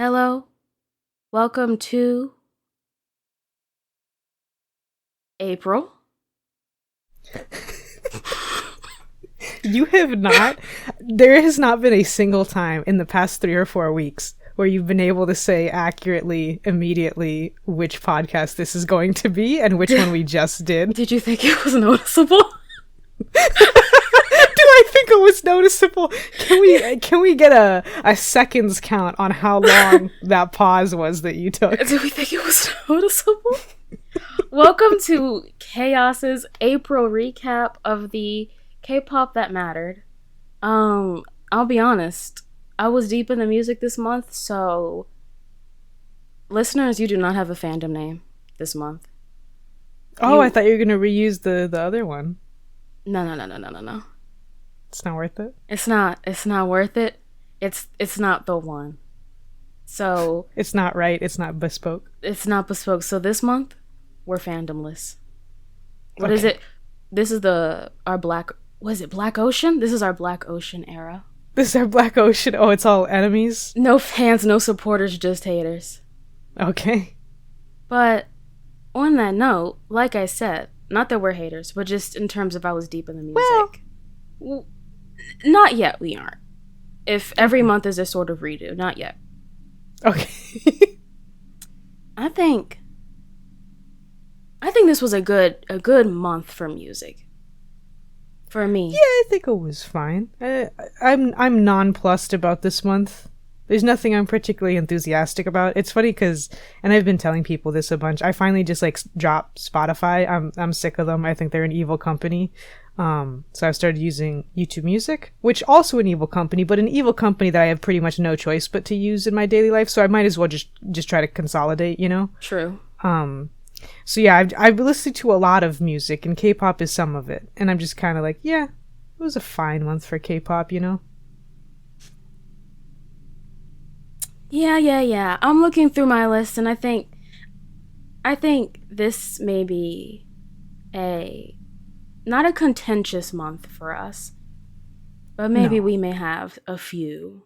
Hello, welcome to April. You have not, there has not been a single time in the past 3 or 4 weeks where you've been able to say accurately, immediately, which podcast this is going to be and which one we just did. Did you think it was noticeable? Do I think it was noticeable? Can we get a seconds count on how long that pause was that you took? Did we think it was noticeable? Welcome to Chaos's April recap of the K-pop that mattered. I'll be honest, I was deep in the music this month, so listeners, you do not have a fandom name this month. I thought you were gonna reuse the other one. No. It's not worth it. It's not worth it. It's not the one. So it's not right. It's not bespoke. It's not bespoke. So this month, we're fandomless. What Okay. is it? This is our Black. Was it Black Ocean? This is our Black Ocean era. This is our Black Ocean. Oh, it's all enemies? No fans, no supporters, just haters. Okay. But on that note, like I said, not that we're haters, but just in terms of I was deep in the music. Well, not yet, we aren't. If every month is a sort of redo, not yet. Okay. I think this was a good month for music. For me. Yeah, I think it was fine. I'm nonplussed about this month. There's nothing I'm particularly enthusiastic about. It's funny because, and I've been telling people this a bunch, I finally just dropped Spotify. I'm sick of them. I think they're an evil company. So I've started using YouTube Music, which also an evil company, but an evil company that I have pretty much no choice but to use in my daily life. So I might as well just try to consolidate, you know? True. So yeah, I've listened to a lot of music, and K-pop is some of it. And I'm just kind of like, yeah, it was a fine month for K-pop, you know? Yeah. I'm looking through my list, and I think this may be not a contentious month for us, but maybe No. we may have a few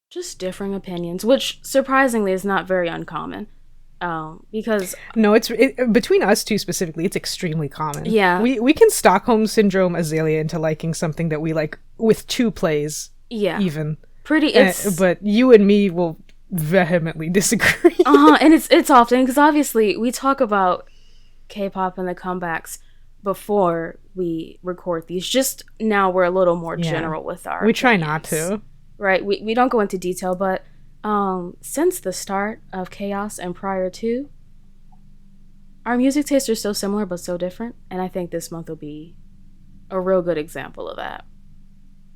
just differing opinions, which surprisingly is not very uncommon. Because no, it's between us two specifically, it's extremely common. Yeah, we can Stockholm syndrome Azalea into liking something that we like with 2 plays. Yeah, even pretty. But you and me will vehemently disagree. And it's often because obviously we talk about K-pop and the comebacks before we record these. Just now we're a little more general with our. We try not to. Right, we don't go into detail, but. Since the start of Chaos and prior to, our music tastes are so similar but so different, and I think this month will be a real good example of that.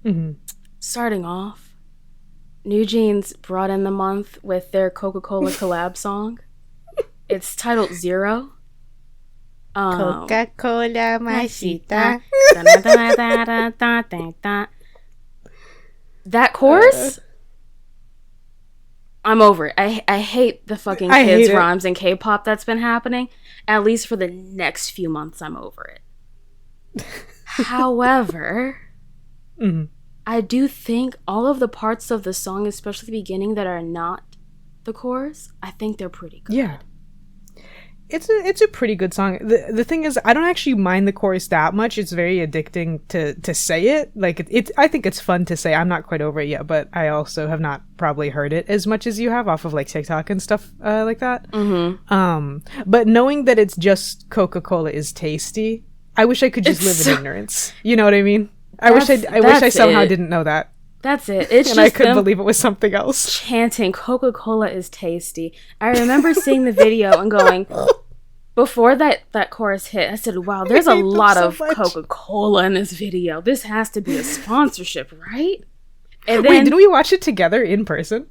Mm-hmm. Starting off, NewJeans brought in the month with their Coca-Cola collab song. It's titled Zero. Coca-Cola Masita. That chorus? I'm over it. I hate the fucking kids rhymes and K-pop that's been happening. At least for the next few months, I'm over it. However, I do think all of the parts of the song, especially the beginning, that are not the chorus, I think they're pretty good. Yeah. It's a pretty good song. The thing is, I don't actually mind the chorus that much. It's very addicting to say it. Like I think it's fun to say. I'm not quite over it yet, but I also have not probably heard it as much as you have off of like TikTok and stuff like that. Mm-hmm. But knowing that it's just Coca-Cola is tasty, I wish I could just live in ignorance. You know what I mean? I wish I somehow didn't know that. That's it. It's and just I couldn't believe it was something else. Chanting Coca-Cola is tasty. I remember seeing the video and going, before that chorus hit, I said, wow, there's a lot of Coca-Cola in this video. This has to be a sponsorship, right? And then, wait, didn't we watch it together in person?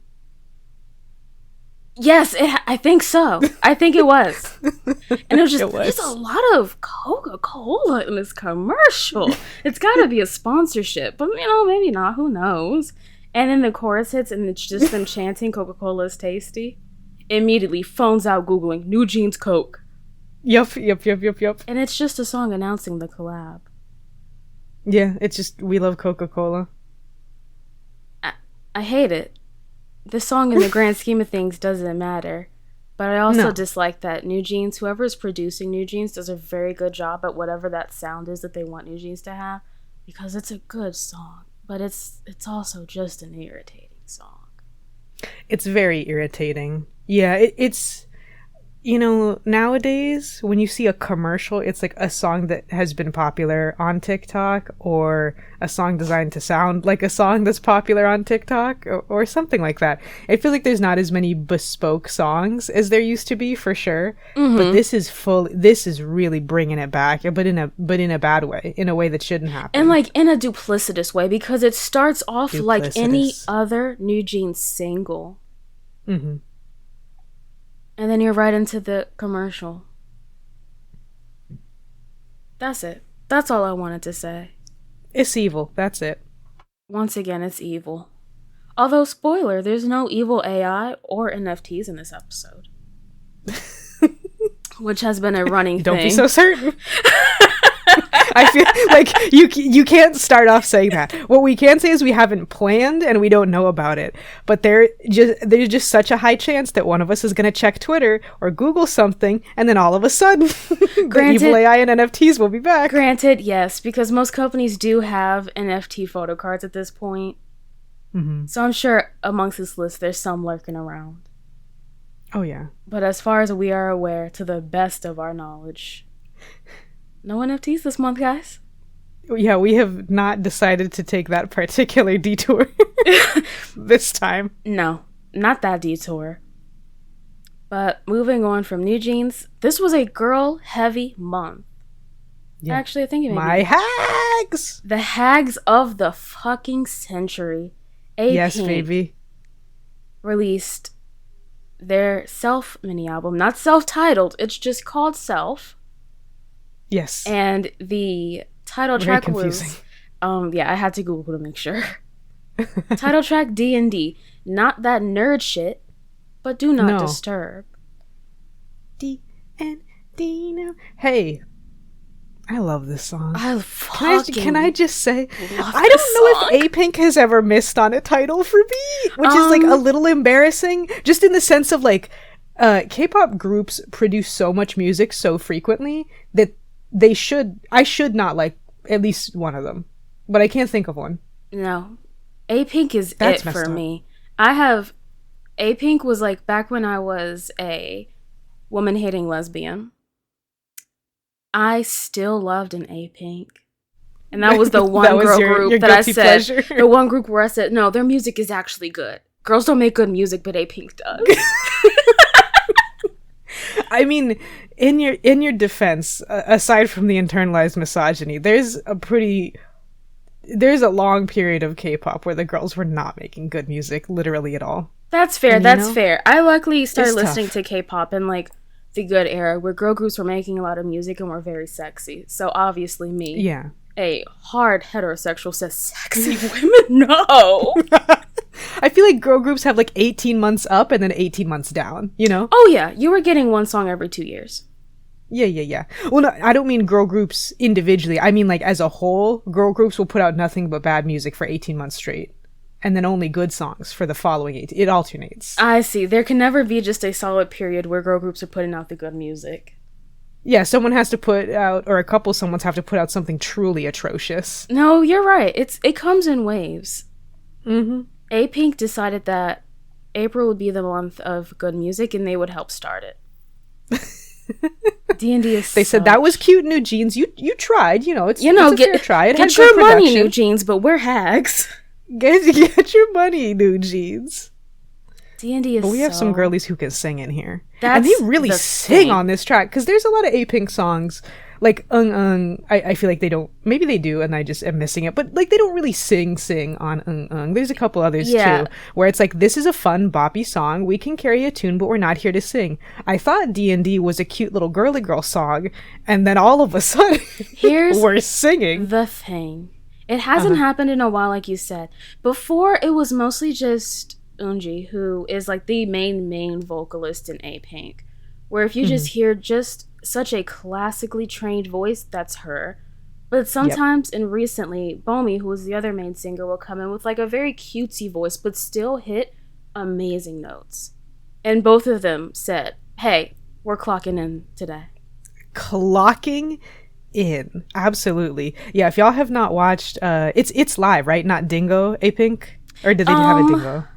Yes, I think so. I think it was. And it was just, there's a lot of Coca-Cola in this commercial. It's got to be a sponsorship. But, you know, maybe not. Who knows? And then the chorus hits and it's just them chanting Coca-Cola is tasty. Immediately, phones out Googling, NewJeans Coke. Yup. And it's just a song announcing the collab. Yeah, it's just, we love Coca-Cola. I hate it. the song in the grand scheme of things doesn't matter. But I also No. dislike that NewJeans, whoever is producing NewJeans, does a very good job at whatever that sound is that they want NewJeans to have, because it's a good song, but it's also just an irritating song. It's very irritating. Yeah, it's, you know, nowadays when you see a commercial, it's like a song that has been popular on TikTok, or a song designed to sound like a song that's popular on TikTok, or something like that. I feel like there's not as many bespoke songs as there used to be, for sure. But this is really bringing it back, but in a bad way, in a way that shouldn't happen. And like in a duplicitous way, because it starts off like any other NewJeans single. Mm-hmm. And then you're right into the commercial. That's it. That's all I wanted to say. It's evil. That's it. Once again, it's evil. Although, spoiler, there's no evil AI or NFTs in this episode. Which has been a running thing. Don't be so certain. I feel like you can't start off saying that. What we can say is we haven't planned and we don't know about it. But there's just such a high chance that one of us is going to check Twitter or Google something, and then all of a sudden, the evil AI and NFTs will be back. Granted, yes, because most companies do have NFT photo cards at this point. Mm-hmm. So I'm sure amongst this list, there's some lurking around. Oh, yeah. But as far as we are aware, to the best of our knowledge, no NFTs this month, guys. Yeah, we have not decided to take that particular detour this time. No, not that detour. But moving on from NewJeans, this was a girl-heavy month. Yeah. Actually, I think it may be hags! The hags of the fucking century. Apink, yes, baby. Released their self mini album. Not self-titled, it's just called Self. Yes. And the title track was I had to Google to make sure. Title track D&D. Not that nerd shit, but do not disturb. D&D now. Hey, I love this song. Can I just say, I don't know if Apink has ever missed on a title for me, which is like a little embarrassing, just in the sense of like, K-pop groups produce so much music so frequently that I should not like at least one of them, but I can't think of one. No, Apink is it for me. Apink was like back when I was a woman-hating lesbian. I still loved an Apink. And that was the one group that I said, pleasure. The one group where I said, no, their music is actually good. Girls don't make good music, but Apink does. I mean, in your defense, aside from the internalized misogyny, there's a long period of K-pop where the girls were not making good music, literally at all. That's fair. That's fair. I luckily started listening to K-pop in like the good era where girl groups were making a lot of music and were very sexy. So obviously me, a hard heterosexual, says sexy women. No. I feel like girl groups have like 18 months up and then 18 months down, you know? Oh yeah, you were getting one song every 2 years. Yeah. Well, no, I don't mean girl groups individually. I mean like as a whole, girl groups will put out nothing but bad music for 18 months straight. And then only good songs for the following 18. It alternates. I see. There can never be just a solid period where girl groups are putting out the good music. Yeah, someone has to put out, or a couple someones have to put out something truly atrocious. No, you're right. It comes in waves. Mm-hmm. Apink decided that April would be the month of good music and they would help start it. D&D is They said that was cute, NewJeans. You tried, it's a fair try. It get your money, NewJeans, but we're hags. Get your money, NewJeans. D&D is But we have some girlies who can sing in here. And they really sing on this track, because there's a lot of Apink songs. Like, I feel like they don't, maybe they do, and I just am missing it, but, like, they don't really sing on There's a couple others, too, where it's like, this is a fun, boppy song, we can carry a tune, but we're not here to sing. I thought D&D was a cute little girly girl song, and then all of a sudden, we're singing. The thing. It hasn't happened in a while, like you said. Before, it was mostly just Eunji, who is, like, the main vocalist in Apink, where if you just hear just such a classically trained voice, that's her. But sometimes and recently, Bomi, who was the other main singer, will come in with like a very cutesy voice, but still hit amazing notes. And both of them said, hey, we're clocking in today. Clocking in. Absolutely. Yeah, if y'all have not watched, it's live, right? Not Dingo, Apink? Or did they have a Dingo?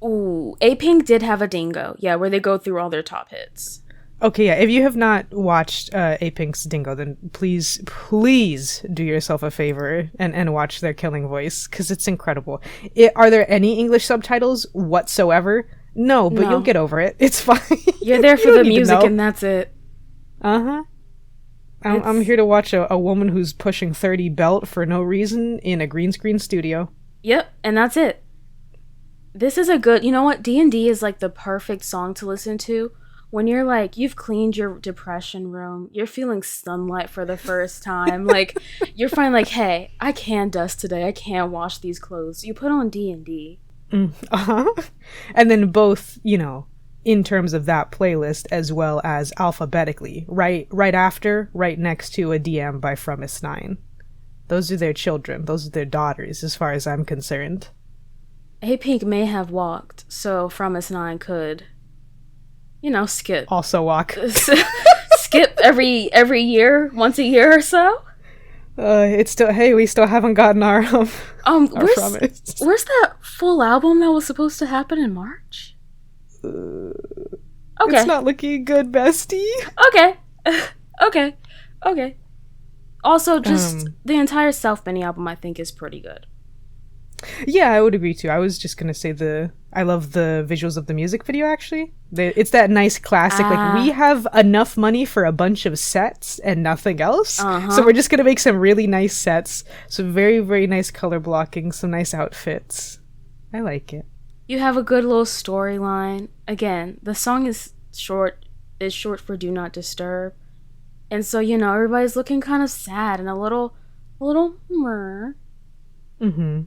Ooh, Apink did have a Dingo. Yeah, where they go through all their top hits. Okay, yeah. If you have not watched Apink's Dingo, then please do yourself a favor and watch their killing voice, because it's incredible. Are there any English subtitles whatsoever? No, but you'll get over it. It's fine. You're there for the music, and that's it. Uh-huh. I'm here to watch a woman who's pushing 30 belt for no reason in a green screen studio. Yep, and that's it. This is a good... You know what? D&D is like the perfect song to listen to when you're like, you've cleaned your depression room, you're feeling sunlight for the first time, like, you're finally like, hey, I can dust today, I can wash these clothes. You put on D&D. Uh-huh. And then both, you know, in terms of that playlist as well as alphabetically, right after, right next to a DM by Fromis9. Those are their children, those are their daughters, as far as I'm concerned. Apink may have walked, so Fromis9 could... You know, skip. Also walk. Skip every year, once a year or so. It's still, hey, we still haven't gotten our promise. Where's that full album that was supposed to happen in March? Okay. It's not looking good, bestie. Okay. Also, just the entire Self Mini album, I think, is pretty good. Yeah, I would agree too. I was just gonna say I love the visuals of the music video, actually. It's that nice classic, like, we have enough money for a bunch of sets and nothing else. So we're just gonna make some really nice sets, some very, very nice color blocking, some nice outfits. I like it. You have a good little storyline. Again, the song is short for Do Not Disturb. And so, you know, everybody's looking kind of sad and a little meh. Mm-hmm.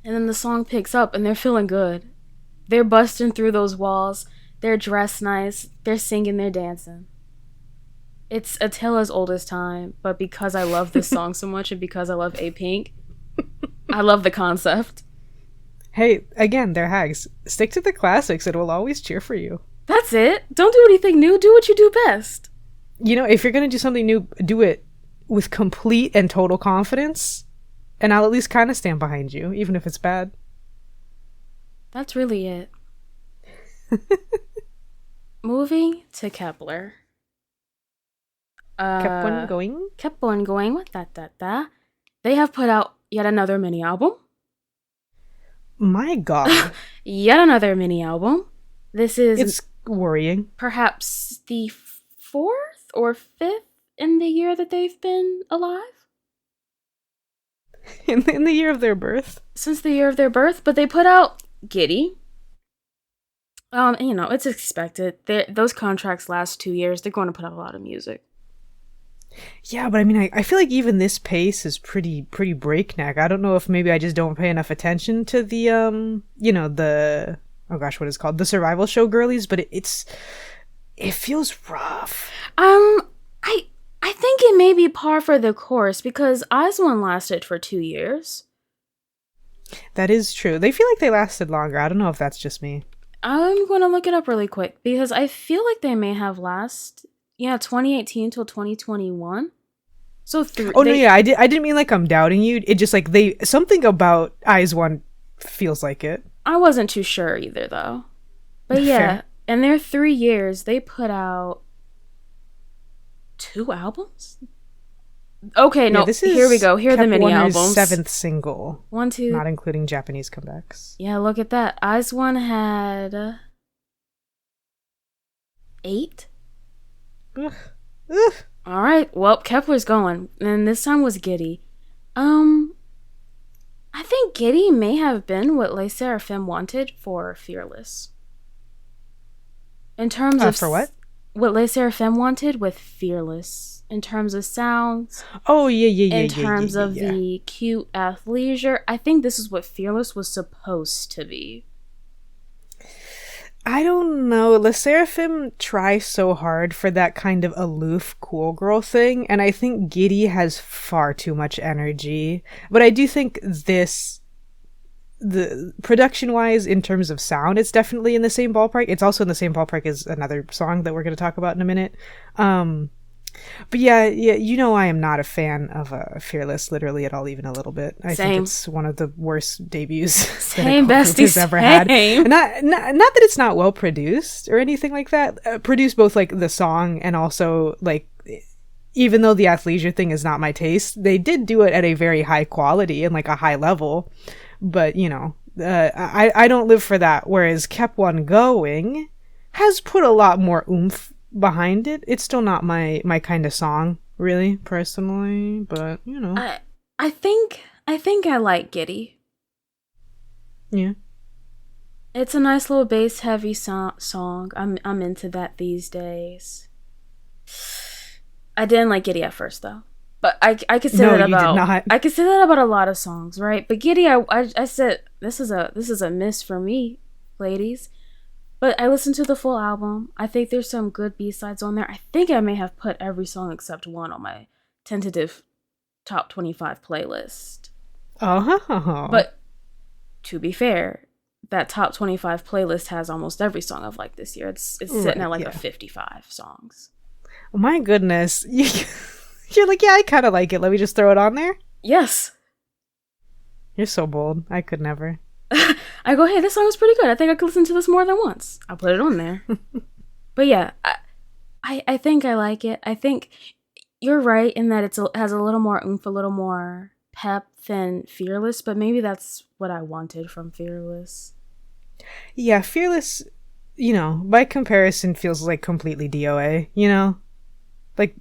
And then the song picks up and they're feeling good. They're busting through those walls. They're dressed nice. They're singing, they're dancing. It's a tale as old as time, but because I love this song so much and because I love Apink, I love the concept. Hey, again, they're hags. Stick to the classics. It will always cheer for you. That's it. Don't do anything new. Do what you do best. You know, if you're going to do something new, do it with complete and total confidence. And I'll at least kind of stand behind you, even if it's bad. That's really it. Moving to Kepler. Kept one going. Kept one going with that. They have put out yet another mini album. My God. Yet another mini album. It's worrying. Perhaps the 4th or 5th in the year that they've been alive. In the year of their birth. Since the year of their birth, but they put out Giddy. You know, it's expected. Those contracts last 2 years. They're going to put out a lot of music. Yeah, but I mean, I feel like even this pace is pretty breakneck. I don't know if maybe I just don't pay enough attention to the you know, the, oh gosh, what is it called? The survival show girlies, but it feels rough. I think it may be par for the course because IVE lasted for 2 years. That is true. They feel like they lasted longer. I don't know if that's just me. I'm going to look it up really quick because I feel like they may have 2018 till 2021. So I didn't mean like I'm doubting you. It just like something about IVE feels like it. I wasn't too sure either though. But yeah, fair. In their 3 years, they put out 2 albums? Okay, no, here we go. Here are the mini albums. 7th single. 1, 2. Not including Japanese comebacks. Yeah, look at that. IVE had 8. Ugh. All right, well, Kepler's going, and this time was Giddy. I think Giddy may have been what Les Seraphim wanted for Fearless. In terms of for what? What Les Seraphim wanted with Fearless. In terms of sounds. Oh, yeah. In terms of the cute athleisure. I think this is what Fearless was supposed to be. I don't know. Les Seraphim try so hard for that kind of aloof, cool girl thing, and I think Giddy has far too much energy. But I do think this the production wise, in terms of sound, it's definitely in the same ballpark. It's also in the same ballpark as another song that we're going to talk about in a minute. But yeah, you know, I am not a fan of Fearless, literally at all, even a little bit. I think it's one of the worst debuts that a group has ever had. Not that it's not well produced or anything like that. Produced both like the song and also like, even though the athleisure thing is not my taste, they did do it at a very high quality and like a high level. But you know, I don't live for that. Whereas Kept One Going has put a lot more oomph behind it. It's still not my kind of song, really, personally, but you know, I think I like Giddy. Yeah, it's a nice little bass heavy song. I'm into that these days. I didn't like Giddy at first though, but I could say that about I could say that about a lot of songs, right? But Giddy, I said this is a miss for me, ladies. But I listened to the full album. I think there's some good B-sides on there. I think I may have put every song except one on my tentative top 25 playlist. Oh. But to be fair, that top 25 playlist has almost every song I've liked this year. It's sitting at like a 55 songs. Oh my goodness. You're like, yeah, I kind of like it. Let me just throw it on there? Yes. You're so bold. I could never. I go, hey, this song is pretty good. I think I could listen to this more than once. I'll put it on there. But yeah, I think I like it. I think you're right in that it has a little more oomph, a little more pep than Fearless, but maybe that's what I wanted from Fearless. Yeah, Fearless, you know, by comparison feels like completely DOA, you know? Like,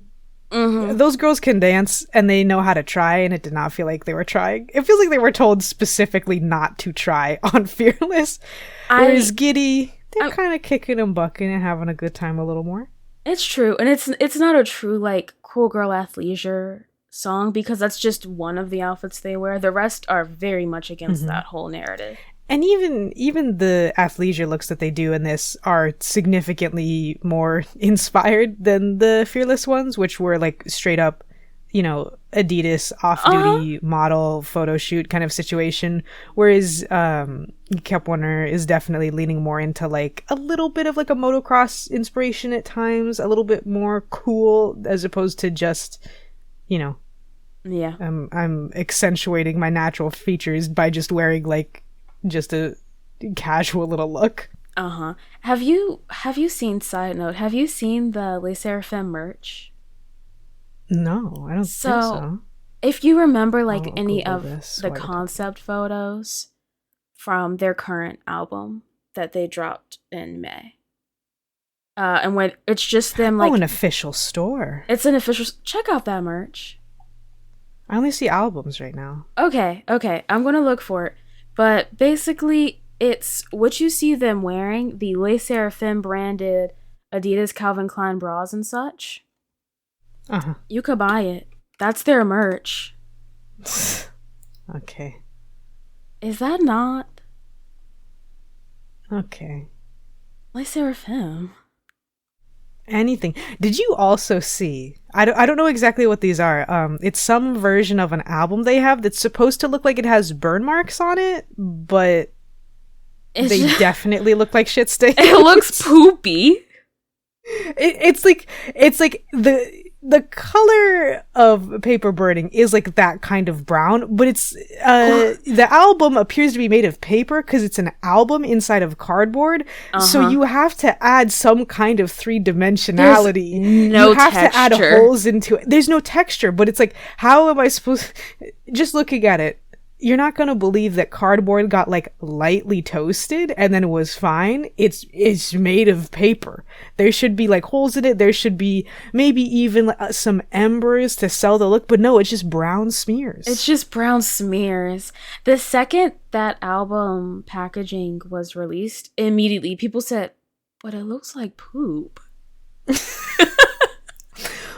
those girls can dance and they know how to try, and it did not feel like they were trying. It feels like they were told specifically not to try on Fearless. Whereas Giddy, they're kind of kicking and bucking and having a good time a little more. It's true, and it's not a true like cool girl athleisure song because that's just one of the outfits they wear. The rest are very much against that whole narrative. And even the athleisure looks that they do in this are significantly more inspired than the Fearless ones, which were like straight up, you know, Adidas off-duty model photo shoot kind of situation. Whereas Kept One is definitely leaning more into like a little bit of like a motocross inspiration at times, a little bit more cool as opposed to just, you know, yeah. I'm accentuating my natural features by just wearing like just a casual little look. Have you seen, side note, have you seen the Les Seraphim merch? No, I don't think so. If you remember like any of the concept photos from their current album that they dropped in May, and when it's just them like an official store. It's an official. Check out that merch. I only see albums right now. Okay, I'm gonna look for it. But basically, it's what you see them wearing, the Les Seraphim branded Adidas Calvin Klein bras and such. You could buy it. That's their merch. Okay. Is that not? Okay. Les Seraphim. Anything. Did you also see, I don't know exactly what these are, it's some version of an album they have that's supposed to look like it has burn marks on it, but they definitely look like shit stains. It looks poopy. It's like the color of Paper Burning is like that kind of brown, but it's the album appears to be made of paper because it's an album inside of cardboard. So you have to add some kind of three-dimensionality. You have to add holes into it. There's no texture, but it's like, how am I supposed just looking at it, you're not gonna believe that cardboard got like lightly toasted and then it was fine. It's made of paper. There should be like holes in it. There should be maybe even some embers to sell the look, but no, it's just brown smears. It's just brown smears. The second that album packaging was released, immediately people said, "But it looks like poop."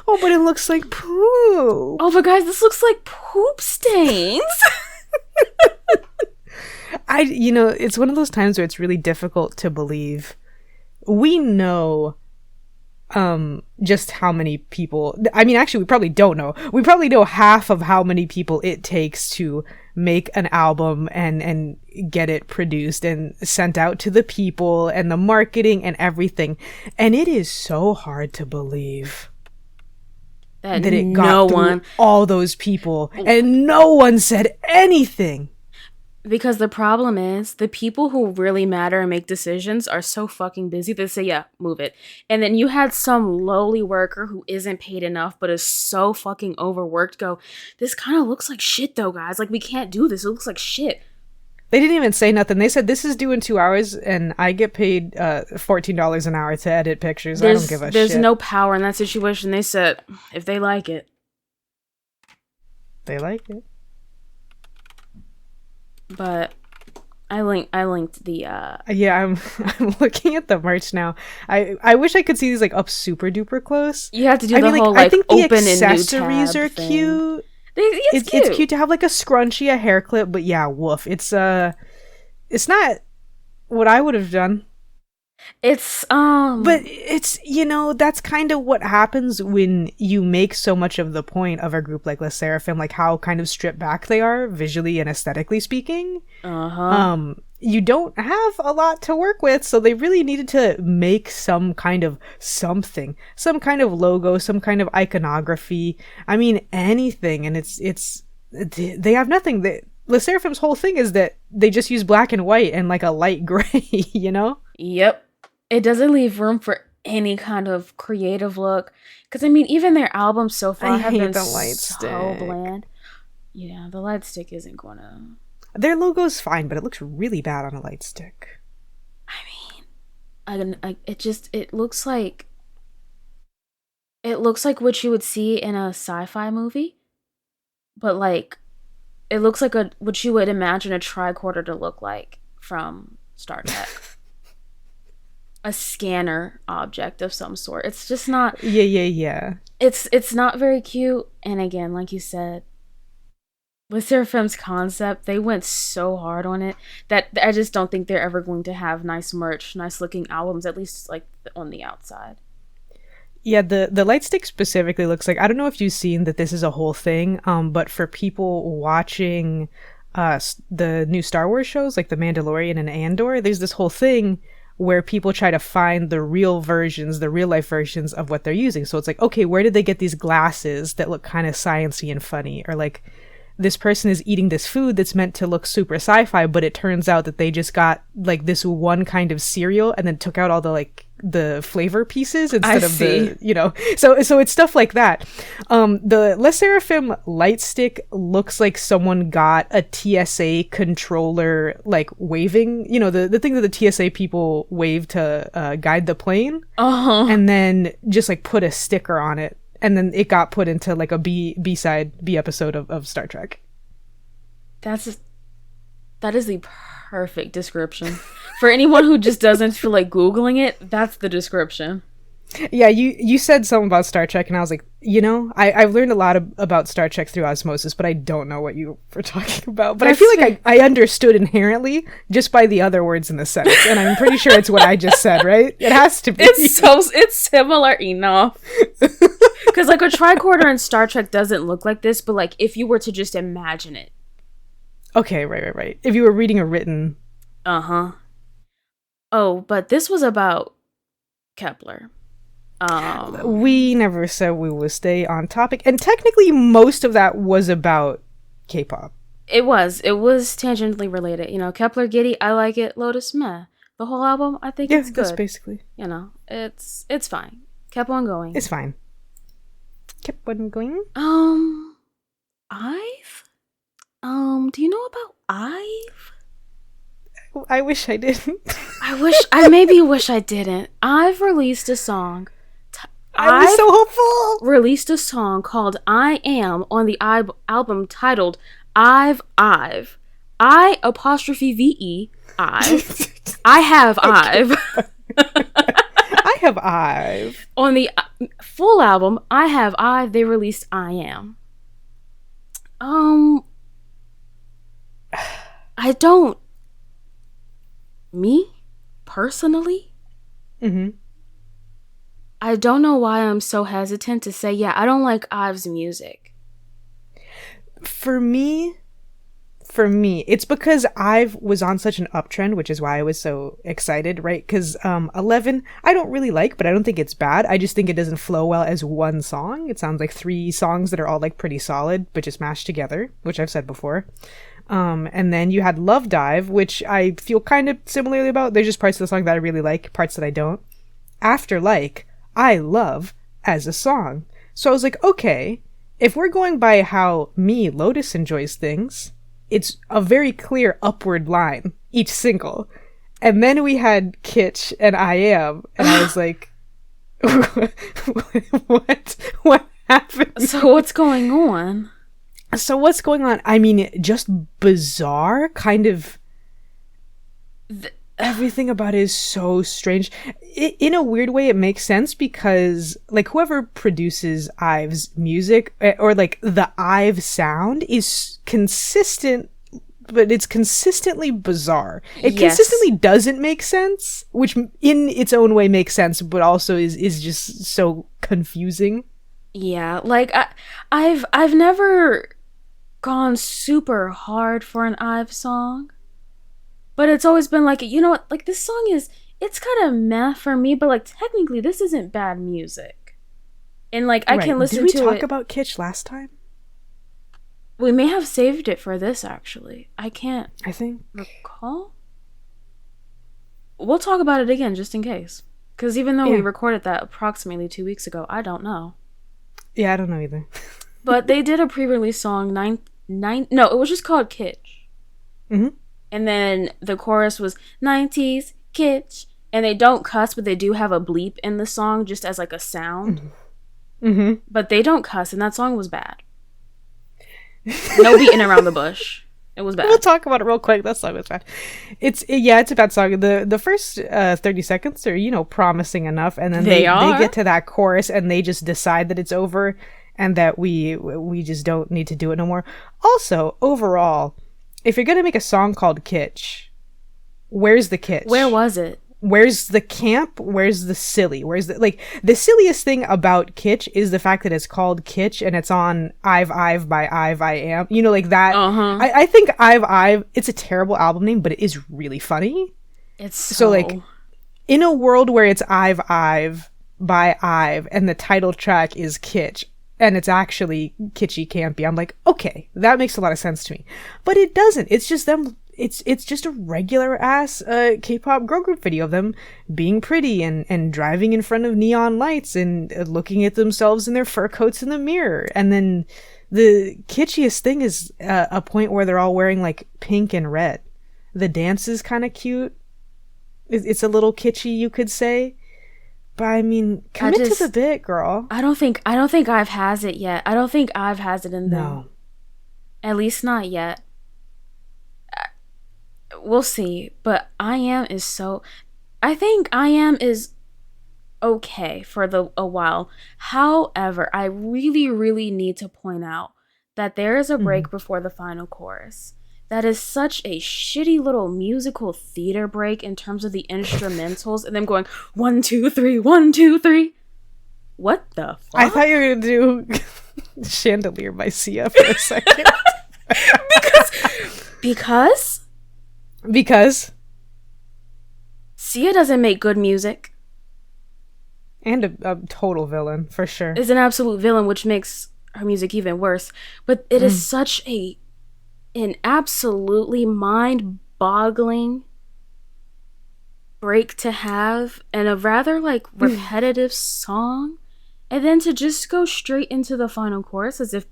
Oh, but it looks like poop. Oh, but guys, this looks like poop stains. It's one of those times where it's really difficult to believe. We know just how many people, I mean, actually, we probably don't know. We probably know half of how many people it takes to make an album and get it produced and sent out to the people and the marketing and everything. And it is so hard to believe that it got through all those people and no one said anything. Because the problem is, the people who really matter and make decisions are so fucking busy. They say, yeah, move it. And then you had some lowly worker who isn't paid enough but is so fucking overworked go, this kind of looks like shit though, guys. Like, we can't do this. It looks like shit. They didn't even say nothing. They said, this is due in 2 hours and I get paid $14 an hour to edit pictures. I don't give a shit. There's no power in that situation. They said, if they like it. They like it. But I linked the yeah, I'm looking at the merch now. I wish I could see these like up super duper close. You have to do the whole like, I think the open accessories are thing. Cute. It's cute. It's cute to have like a scrunchie, a hair clip, but yeah, woof. It's not what I would have done. But it's, you know, that's kind of what happens when you make so much of the point of a group like Le Sserafim, like how kind of stripped back they are visually and aesthetically speaking. You don't have a lot to work with, so they really needed to make some kind of something, some kind of logo, some kind of iconography. I mean, anything. And they have nothing. Le Sserafim's whole thing is that they just use black and white and like a light gray, you know? Yep. It doesn't leave room for any kind of creative look. Because, I mean, even their albums so far have been so bland. Yeah, the light stick isn't going to... Their logo's fine, but it looks really bad on a light stick. I mean, it looks like... It looks like what you would see in a sci-fi movie. But, like, it looks like what you would imagine a tricorder to look like from Star Trek. A scanner object of some sort. It's just not... Yeah. It's not very cute. And again, like you said, with Seraphim's concept, they went so hard on it that I just don't think they're ever going to have nice merch, nice looking albums, at least like on the outside. Yeah, the light stick specifically looks like... I don't know if you've seen that this is a whole thing, but for people watching the new Star Wars shows, like The Mandalorian and Andor, there's this whole thing where people try to find the real versions, the real life versions of what they're using. So it's like, okay, where did they get these glasses that look kind of sciencey and funny? Or like, this person is eating this food that's meant to look super sci-fi, but it turns out that they just got like this one kind of cereal and then took out all the like the flavor pieces instead of the, you know, so it's stuff like that. The Le Sserafim light stick looks like someone got a TSA controller like waving, you know, the thing that the TSA people wave to guide the plane, and then just like put a sticker on it. And then it got put into like a B episode of Star Trek. That is the perfect description. For anyone who just doesn't feel like Googling it, that's the description. Yeah, you said something about Star Trek, and I was like, you know, I've learned a lot about Star Trek through osmosis, but I don't know what you were talking about. But I feel like I understood inherently just by the other words in the sentence, and I'm pretty sure it's what I just said, right? It has to be. It's similar enough. Because like a tricorder in Star Trek doesn't look like this, but like if you were to just imagine it. Okay, right. If you were reading a written... Oh, but this was about Kepler. We never said we would stay on topic. And technically, most of that was about K-pop. It was tangentially related. You know, Kepler, Giddy, I like it. Lotus, meh. The whole album, I think it's good. That's basically... You know, it's fine. Kept on going. It's fine. Kept on going. IVE? Do you know about IVE? I wish I didn't. I maybe wish I didn't. I've released a song. I was so hopeful. Released a song called I Am on the album titled I've IVE. I apostrophe VE IVE. I have IVE. I have IVE. On the full album, I have IVE, they released I Am. I don't. Me, personally, I don't know why I'm so hesitant to say, yeah, I don't like IVE's music. For me, it's because IVE was on such an uptrend, which is why I was so excited, right? Because 11, I don't really like, but I don't think it's bad. I just think it doesn't flow well as one song. It sounds like 3 songs that are all like pretty solid, but just mashed together, which I've said before. And then you had Love Dive, which I feel kind of similarly about. There's just parts of the song that I really like, parts that I don't. After Like, I love as a song. So I was like, okay, if we're going by how me, Lotus, enjoys things, it's a very clear upward line, each single. And then we had Kitsch and I Am, and I was like, what happened? So what's going on? I mean, just bizarre, kind of. Everything about it is so strange. In a weird way, it makes sense because, like, whoever produces IVE's music, or like the IVE sound, is consistent, but it's consistently bizarre. It consistently doesn't make sense, which in its own way makes sense, but also is just so confusing. Yeah, like I've never gone super hard for an IVE song. But it's always been like, you know what, like this song it's kind of meh for me, but like technically this isn't bad music. And like I can listen to it. Did we talk about Kitsch last time? We may have saved it for this actually. I think recall. We'll talk about it again just in case. Because even though we recorded that approximately 2 weeks ago, I don't know. Yeah, I don't know either. But they did a pre-release song, no, it was just called Kitsch. Mm-hmm. And then the chorus was 90s kitsch. And they don't cuss, but they do have a bleep in the song just as like a sound. Mm-hmm. But they don't cuss, and that song was bad. No beating around the bush. It was bad. We'll talk about it real quick. That song was bad. It's a bad song. The first 30 seconds are, promising enough. And then they get to that chorus and they just decide that it's over and that we just don't need to do it no more. Also, overall, if you're going to make a song called Kitsch, where's the kitsch? Where was it? Where's the camp? Where's the silly? Where's the silliest thing about Kitsch is the fact that it's called Kitsch and it's on I've IVE by I've I Am. Like that. Uh-huh. I think I've IVE, it's a terrible album name, but it is really funny. It's so like in a world where it's I've IVE by IVE and the title track is Kitsch, and it's actually kitschy campy, I'm like, okay, that makes a lot of sense to me. But it doesn't. It's just them. It's just a regular ass K-pop girl group video of them being pretty and driving in front of neon lights and looking at themselves in their fur coats in the mirror. And then the kitschiest thing is a point where they're all wearing like pink and red. The dance is kind of cute. It's a little kitschy, you could say. But I mean, commit to the bit, girl. I don't think IVE has it yet. I don't think IVE has it in them. No. At least not yet. We'll see. But I think I Am is okay for a while. However, I really, really need to point out that there is a break before the final chorus. That is such a shitty little musical theater break in terms of the instrumentals and them going 1, 2, 3, 1, 2, 3. What the fuck? I thought you were gonna do Chandelier by Sia for a second. Because Sia doesn't make good music. And a total villain, for sure. Is an absolute villain, which makes her music even worse. But it is such an absolutely mind-boggling break to have, and a rather like repetitive song, and then to just go straight into the final chorus as if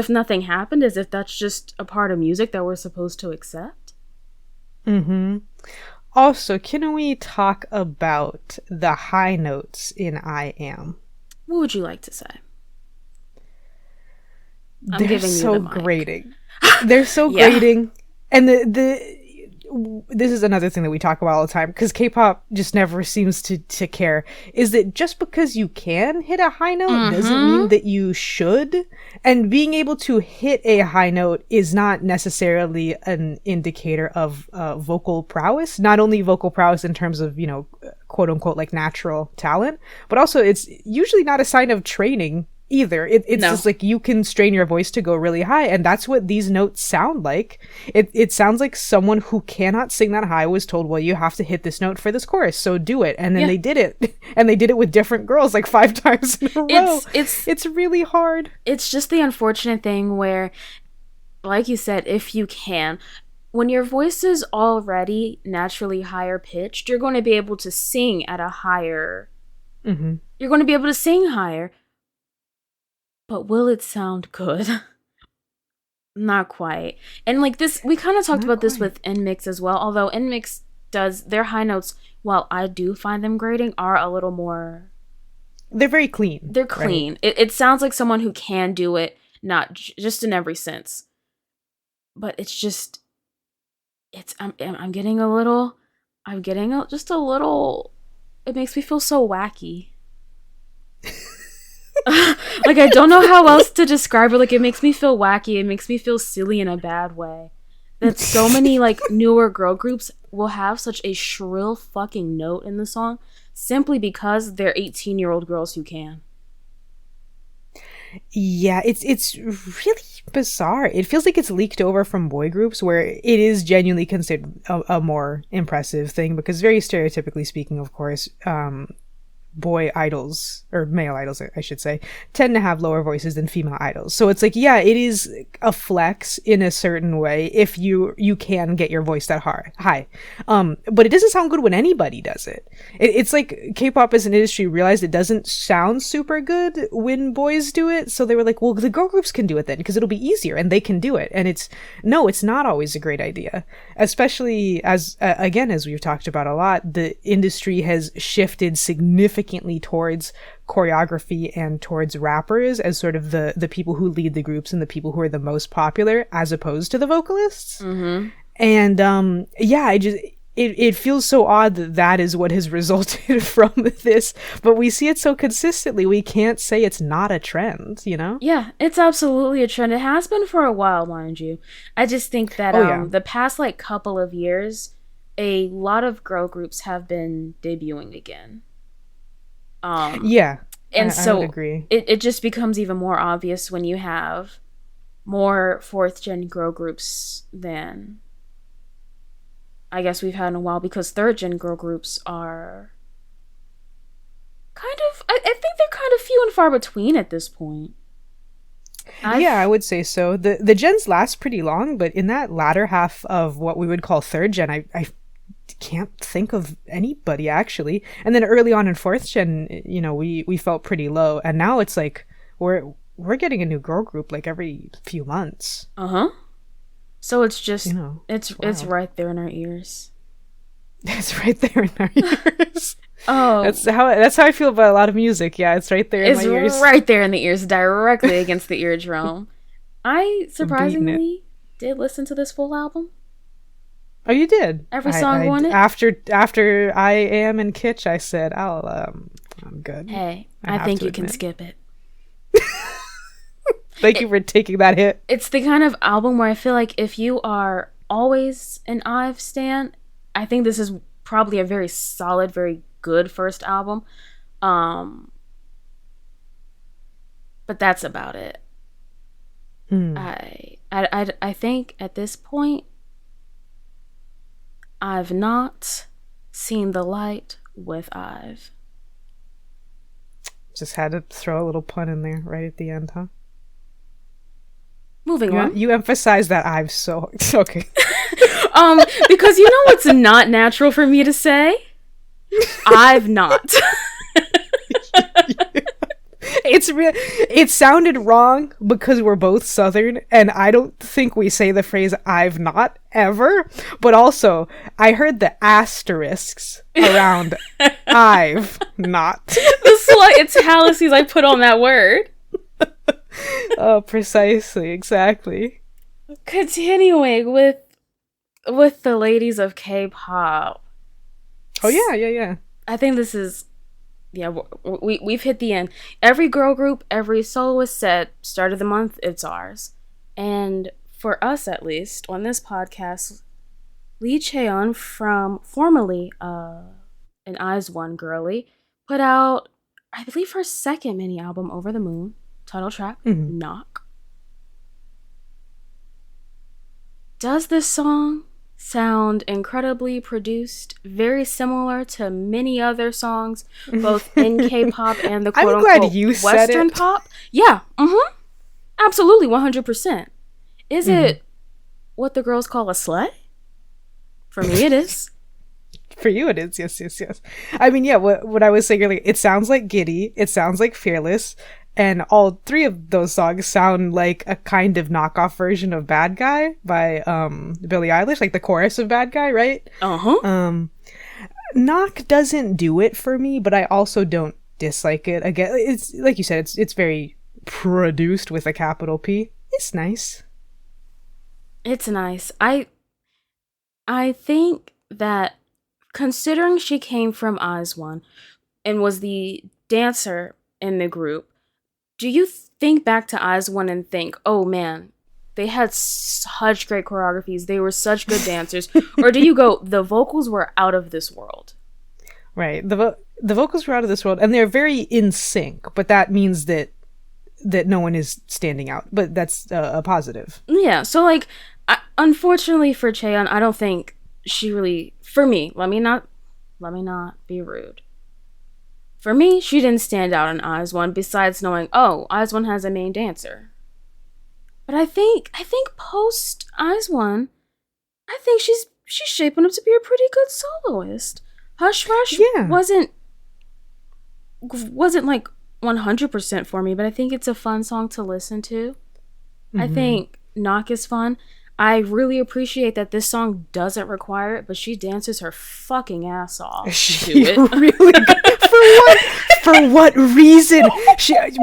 nothing happened, as if that's just a part of music that we're supposed to accept. Also, can we talk about the high notes in I Am? What would you like to say? They're so grating. They're so grating. And this is another thing that we talk about all the time, because K-pop just never seems to care, is that just because you can hit a high note doesn't mean that you should. And being able to hit a high note is not necessarily an indicator of vocal prowess. Not only vocal prowess in terms of, quote unquote like natural talent, but also it's usually not a sign of training either. It's just like you can strain your voice to go really high, and that's what these notes sound like. It sounds like someone who cannot sing that high was told, well, you have to hit this note for this chorus, so do it. And then they did it. And they did it with different girls like 5 times in a row. It's really hard. It's just the unfortunate thing where, like you said, if you can, when your voice is already naturally higher pitched, you're going to be able to sing at a higher... Mm-hmm. You're going to be able to sing higher. But will it sound good? Not quite. And like this, we kind of talked about this with NMIX as well, although NMIX does, their high notes, while I do find them grating, are a little more... They're very clean. They're clean. Right? It sounds like someone who can do it, not just in every sense. But it's just... I'm getting just a little... It makes me feel so wacky. Like, I don't know how else to describe it. Like, it makes me feel wacky. It makes me feel silly in a bad way. That so many, like, newer girl groups will have such a shrill fucking note in the song simply because they're 18-year-old girls who can. Yeah, it's really bizarre. It feels like it's leaked over from boy groups where it is genuinely considered a more impressive thing, because very stereotypically speaking, of course, boy idols, or male idols I should say, tend to have lower voices than female idols. So it's like, yeah, it is a flex in a certain way if you can get your voice that high. But it doesn't sound good when anybody does it. It's like K-pop as an industry realized it doesn't sound super good when boys do it, so they were like, well, the girl groups can do it then because it'll be easier and they can do it. And it's not always a great idea, especially as again, as we've talked about a lot, the industry has shifted significantly towards choreography and towards rappers as sort of the people who lead the groups and the people who are the most popular, as opposed to the vocalists. Mm-hmm. And it feels so odd that is what has resulted from this, but we see it so consistently, we can't say it's not a trend, you know? Yeah, it's absolutely a trend. It has been for a while, mind you. I just think that the past like couple of years, a lot of girl groups have been debuting again. Yeah, and I would agree. It just becomes even more obvious when you have more 4th gen girl groups than I guess we've had in a while, because 3rd gen girl groups are kind of, I think they're kind of few and far between at this point. I would say so. The gens last pretty long, but in that latter half of what we would call 3rd gen, I can't think of anybody actually. And then early on in 4th gen, you know, we felt pretty low, and now it's like we're getting a new girl group like every few months. So it's just, you know, it's right there in our ears. It's right there in our ears. Oh, that's how I feel about a lot of music. Yeah, it's right there in my ears. It's right there in the ears, directly against the eardrum. I surprisingly did listen to this full album. Oh, you did? Every song on it? After I Am and Kitsch, I said, I'm good. Hey, I think you can skip it. Thank you for taking that hit. It's the kind of album where I feel like if you are always an IVE stan, I think this is probably a very solid, very good first album. But that's about it. I think at this point, I've not seen the light with IVE. Just had to throw a little pun in there right at the end, huh? Moving on. You emphasize that IVE so okay. Because you know what's not natural for me to say? I've not. It's real. It sounded wrong because we're both Southern, and I don't think we say the phrase "I've not" ever. But also, I heard the asterisks around "I've not." The slight italics I put on that word. Oh, precisely, exactly. Continuing with the ladies of K-pop. Oh yeah. I think this is. Yeah, we've hit the end. Every girl group, every soloist said, start of the month, it's ours. And for us, at least, on this podcast, Chaeyeon from formerly an IZ*ONE girly, put out, I believe, her second mini album, Over the Moon, title track, Knock. Does this song sound incredibly produced, very similar to many other songs, both in K-pop and the quote-unquote Western pop? Yeah, absolutely, 100%. Is it what the girls call a slay? For me, it is. For you, it is. Yes. I mean, yeah, what I was saying earlier, it sounds like Giddy, it sounds like Fearless, and all three of those songs sound like a kind of knockoff version of Bad Guy by Billie Eilish, like the chorus of Bad Guy, right? Knock doesn't do it for me, but I also don't dislike it. Again, it's like you said, it's very produced with a capital P. It's nice. It's nice. I think that considering she came from IZ*ONE and was the dancer in the group, do you think back to IZ*ONE and think, oh man, they had such great choreographies, they were such good dancers? Or do you go, the vocals were out of this world? Right. The vocals were out of this world, and they're very in sync, but that means that no one is standing out. But that's a positive. Yeah, so like, unfortunately for Chaeyeon, I don't think she really, for me, let me not be rude. For me, she didn't stand out in IZ*ONE besides knowing, oh, IZ*ONE has a main dancer. But I think post IZ*ONE, I think she's shaping up to be a pretty good soloist. Hush Rush wasn't like 100% for me, but I think it's a fun song to listen to. I think Knock is fun. I really appreciate that this song doesn't require it, but she dances her fucking ass off to it. Really good. For what reason?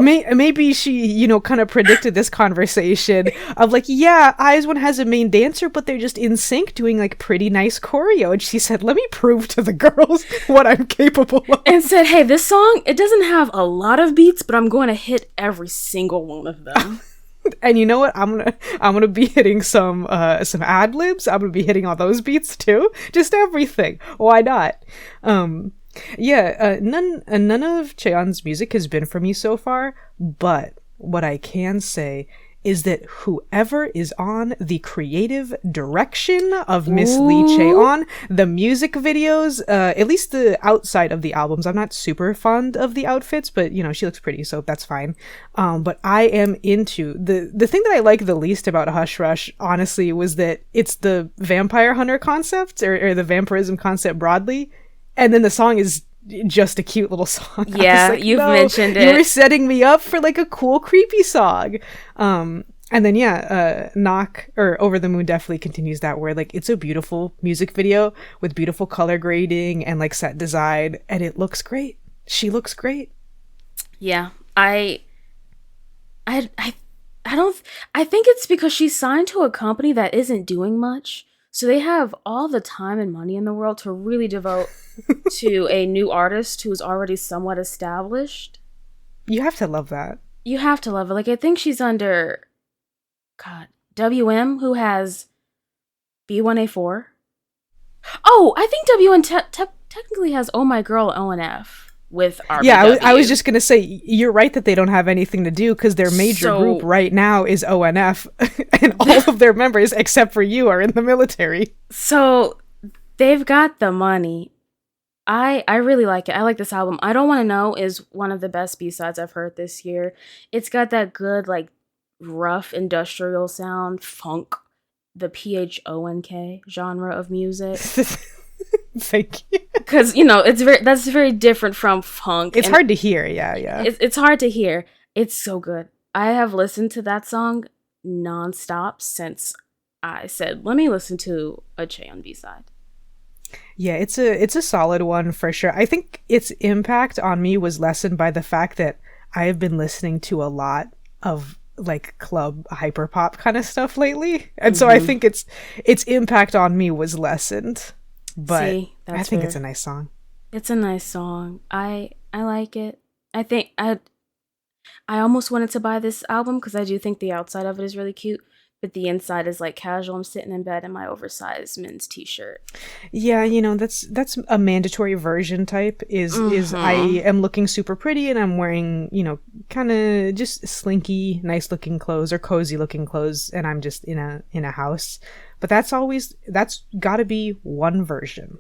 Maybe she kind of predicted this conversation of like, yeah, IZ*ONE has a main dancer, but they're just in sync doing like pretty nice choreo. And she said, let me prove to the girls what I'm capable of. And said, hey, this song, it doesn't have a lot of beats, but I'm going to hit every single one of them. And you know what? I'm gonna be hitting some ad libs. I'm gonna be hitting all those beats too. Just everything. Why not? None of Chaeyeon's music has been for me so far. But what I can say is that whoever is on the creative direction of Miss Lee Chaeyeon, the music videos, at least the outside of the albums, I'm not super fond of the outfits, but she looks pretty, so that's fine. But I am into the thing that I like the least about Hush Rush, honestly, was that it's the vampire hunter concept or the vampirism concept broadly, and then the song is just a cute little song. Yeah, like, you've mentioned it. You were setting me up for like a cool creepy song. And then Knock or Over the Moon definitely continues that, where like it's a beautiful music video with beautiful color grading and like set design, and it looks great. She looks great. Yeah, I think it's because she's signed to a company that isn't doing much, so they have all the time and money in the world to really devote to a new artist who's already somewhat established. You have to love that. You have to love it. Like, I think she's under, WM, who has B1A4. Oh, I think WM technically has Oh My Girl ONF with RBW. Yeah, I was just going to say, you're right that they don't have anything to do, because their major group right now is ONF, and all of their members, except for you, are in the military. So they've got the money. I really like it. I like this album. I Don't Want to Know is one of the best B-sides I've heard this year. It's got that good, like, rough industrial sound, funk, the PHONK genre of music. Thank you. Because, that's very different from funk. It's hard to hear, yeah. It's hard to hear. It's so good. I have listened to that song nonstop since I said, let me listen to a Chaeyeon B-side. Yeah, it's a solid one for sure. I think its impact on me was lessened by the fact that I have been listening to a lot of like club hyperpop kind of stuff lately, and so I think its impact on me was lessened. But I think it's a nice song. It's a nice song. I like it. I think I almost wanted to buy this album because I do think the outside of it is really cute. but the inside is like casual. I'm sitting in bed in my oversized men's t-shirt. Yeah, that's a mandatory version type is I am looking super pretty and I'm wearing, kind of just slinky, nice looking clothes or cozy looking clothes, and I'm just in a house. But that's gotta be one version.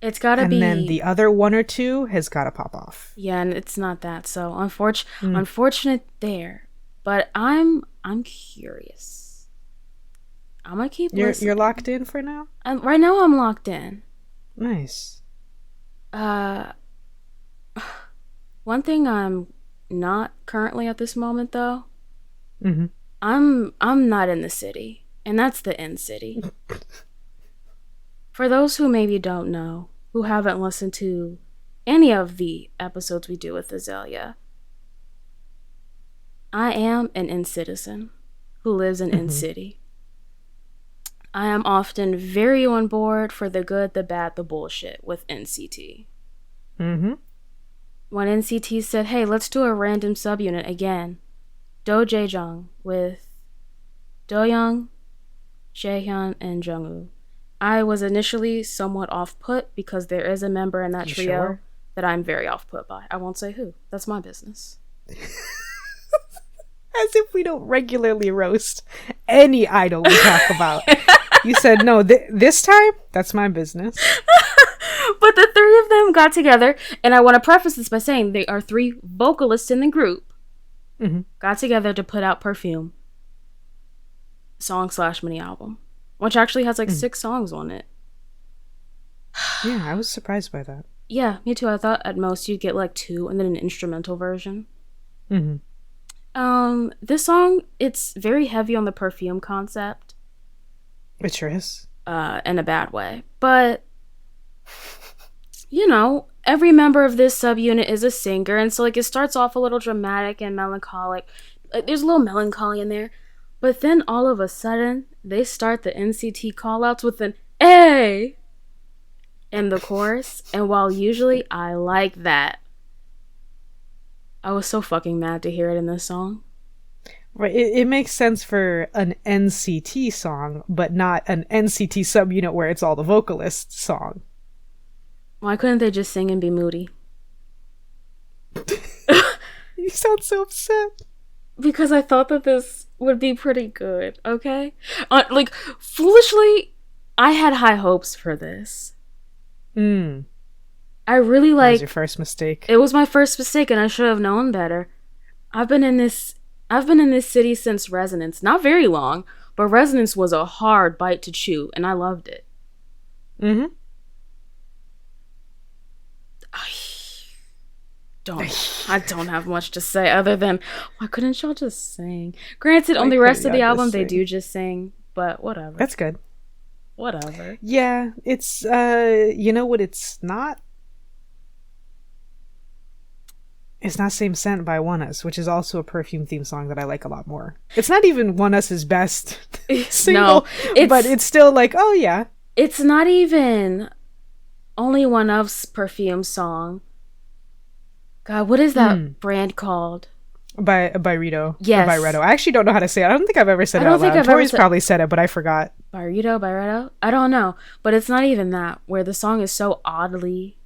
It's gotta be. And then the other one or two has gotta pop off. Yeah, and it's not that. So unfortunate there. But I'm curious. I'm gonna keep listening. You're locked in for now? Right now I'm locked in. Nice. One thing I'm not currently at this moment though. Mm-hmm. I'm not in the city, and that's the end city. For those who maybe don't know, who haven't listened to any of the episodes we do with Azalea, I am an end citizen who lives in end city. I am often very on board for the good, the bad, the bullshit with NCT. Mm-hmm. When NCT said, hey, let's do a random subunit again, DoJaeJung with DoJaeJung, Chaeyeon, and Jungwoo, I was initially somewhat off-put because there is a member in that trio that I'm very off-put by. I won't say who. That's my business. As if we don't regularly roast any idol we talk about. You said, no, this time, that's my business. But the three of them got together, and I want to preface this by saying they are three vocalists in the group, got together to put out Perfume, song/mini album, which actually has like 6 songs on it. Yeah, I was surprised by that. Yeah, me too. I thought at most you'd get like 2 and then an instrumental version. This song, it's very heavy on the Perfume concept. It sure is. In a bad way. But, every member of this subunit is a singer, and so like it starts off a little dramatic and melancholic. There's a little melancholy in there. But then all of a sudden, they start the NCT callouts with an A in the chorus. And while usually I like that, I was so fucking mad to hear it in this song. Right, it makes sense for an NCT song, but not an NCT subunit where it's all the vocalists song. Why couldn't they just sing and be moody? You sound so upset. Because I thought that this would be pretty good, okay? Foolishly, I had high hopes for this. I really That was your first mistake. It was my first mistake, and I should have known better. I've been in this city since Resonance. Not very long, but Resonance was a hard bite to chew, and I loved it. I don't have much to say other than, why couldn't y'all just sing? Granted, on the rest of the album, they do just sing, but whatever. That's good. Whatever. Yeah, it's, you know what it's not? It's not Same Scent by Onewe, which is also a Perfume theme song that I like a lot more. It's not even Onewe's best single, but it's still like, oh yeah. It's not even only Onewe's Perfume song. God, what is that brand called? By Rito. Yes. By Reto. I actually don't know how to say it. I don't think I've ever said it out loud. Tori's probably said it, but I forgot. By Rito? By Reto? I don't know. But it's not even that, where the song is so oddly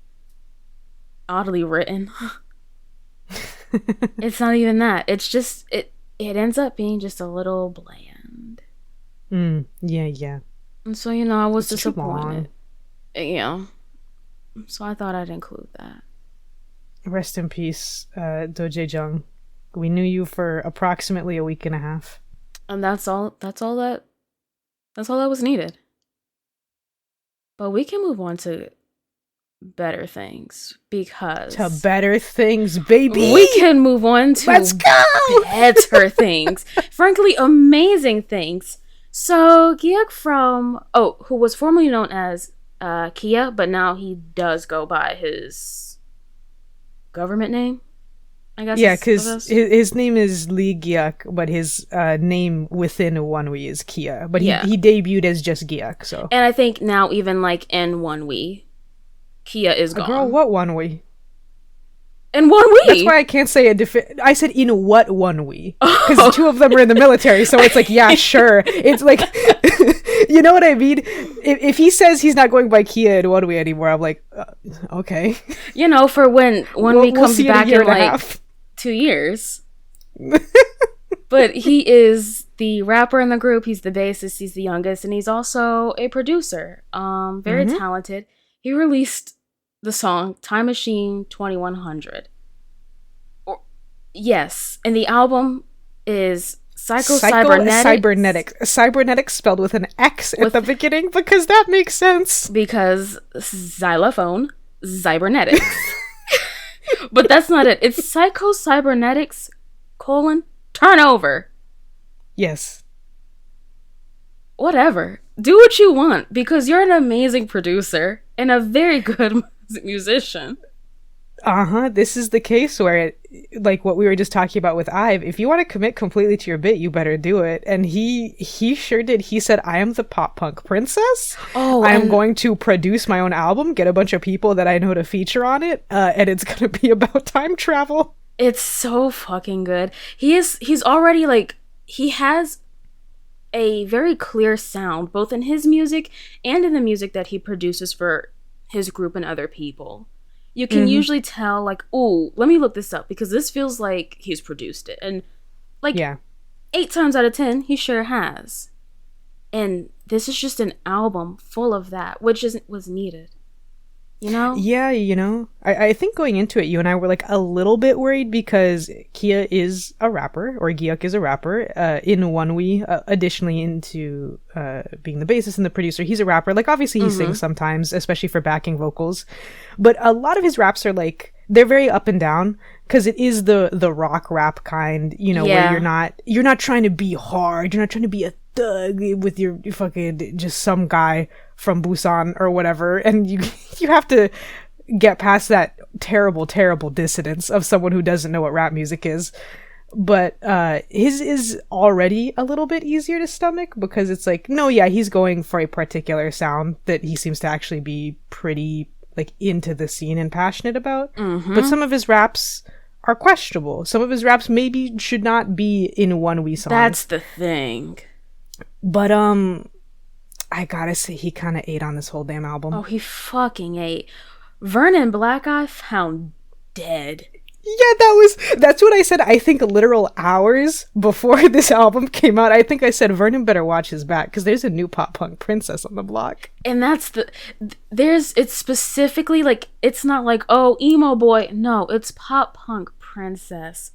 written. It's not even that. It's just, it ends up being just a little bland. Yeah. And so, I was disappointed. Yeah. So I thought I'd include that. Rest in peace, DoJaeJung. We knew you for approximately a week and a half. And that's all that was needed. But we can move on to better things, because to better things, baby. We can move on to let's go better things. Frankly, amazing things. So Giuk who was formerly known as Kia, but now he does go by his government name, I guess. Yeah, because his name is Lee Giuk, but his name within Onewe is Kia. But he debuted as just Giuk. So, and I think now even like in Onewe, Kia is gone. Girl, what Onewe? In Onewe. That's why I can't say I said in what Onewe, because two of them are in the military, so it's like, yeah, sure. It's like, you know what I mean? If he says he's not going by Kia and Onewe anymore, I'm like, okay. You know, for when Onewe comes back in like half. 2 years. But he is the rapper in the group. He's the bassist. He's the youngest, and he's also a producer. Very talented. He released the song Time Machine 2100. Yes, and the album is Cybernetics spelled with an X at the beginning, because that makes sense. Because xylophone, cybernetics. But that's not it. It's Cybernetics, turnover. Yes. Whatever. Do what you want, because you're an amazing producer and a very good musician. This is the case where, like what we were just talking about with IVE, if you want to commit completely to your bit, you better do it. And he sure did. He said, I am the pop punk princess. I am going to produce my own album, get a bunch of people that I know to feature on it, and it's going to be about time travel. It's so fucking good. He's already like, he has a very clear sound, both in his music and in the music that he produces for his group and other people. You can usually tell, like, oh, let me look this up, because this feels like he's produced it. And, like, 8 times out of 10, he sure has. And this is just an album full of that, which was needed. You know? Yeah, you know, I think going into it, you and I were like a little bit worried, because Kia is a rapper, or Giuk is a rapper, in Onewe, additionally into being the bassist and the producer. He's a rapper. Like, obviously he sings sometimes, especially for backing vocals, but a lot of his raps are like, they're very up and down, because it is the rock rap kind, you know, where you're not trying to be hard, you're not trying to be a thug with your fucking just some guy from Busan or whatever, and you have to get past that terrible dissonance of someone who doesn't know what rap music is. But his is already a little bit easier to stomach, because it's like, no, yeah, he's going for a particular sound that he seems to actually be pretty like into the scene and passionate about. But some of his raps are questionable. Some of his raps maybe should not be in Onewe songs. That's the thing. But I gotta say, he kind of ate on this whole damn album. Oh, he fucking ate. Vernon Black Eye found dead. Yeah, that's what I said. I think literal hours before this album came out, I think I said Vernon better watch his back, because there's a new pop punk princess on the block. And that's it's specifically like, it's not like, oh, emo boy. No, it's pop punk princess.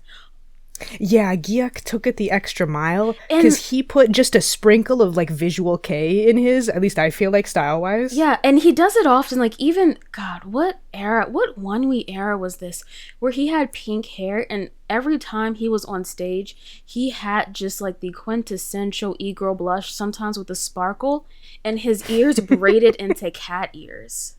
Yeah, Giuk took it the extra mile, because he put just a sprinkle of like visual K in his, at least I feel like, style wise. Yeah, and he does it often. Like, even, God, what Onewe era was this, where he had pink hair, and every time he was on stage, he had just like the quintessential e-girl blush, sometimes with a sparkle, and his ears braided into cat ears.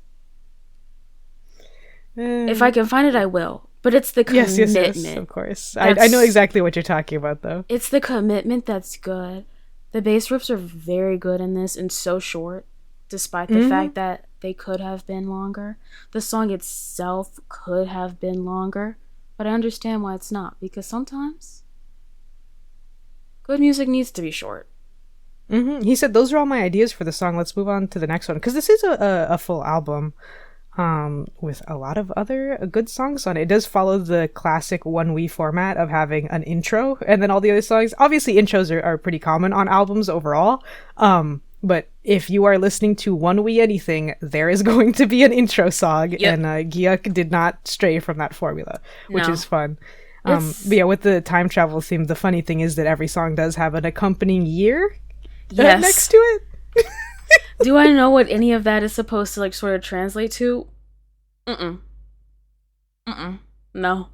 If I can find it, I will. But it's the commitment. Yes, of course. I know exactly what you're talking about, though. It's the commitment that's good. The bass riffs are very good in this, and so short, despite the fact that they could have been longer. The song itself could have been longer, but I understand why it's not, because sometimes good music needs to be short. He said, those are all my ideas for the song. Let's move on to the next one, because this is a full album. With a lot of other good songs on it. It does follow the classic Onewe format of having an intro and then all the other songs. Obviously, intros are pretty common on albums overall. But if you are listening to Onewe anything, there is going to be an intro song. Yep. And Giuk did not stray from that formula, which is fun. But yeah, with the time travel theme, the funny thing is that every song does have an accompanying year next to it. Do I know what any of that is supposed to like sort of translate to? No.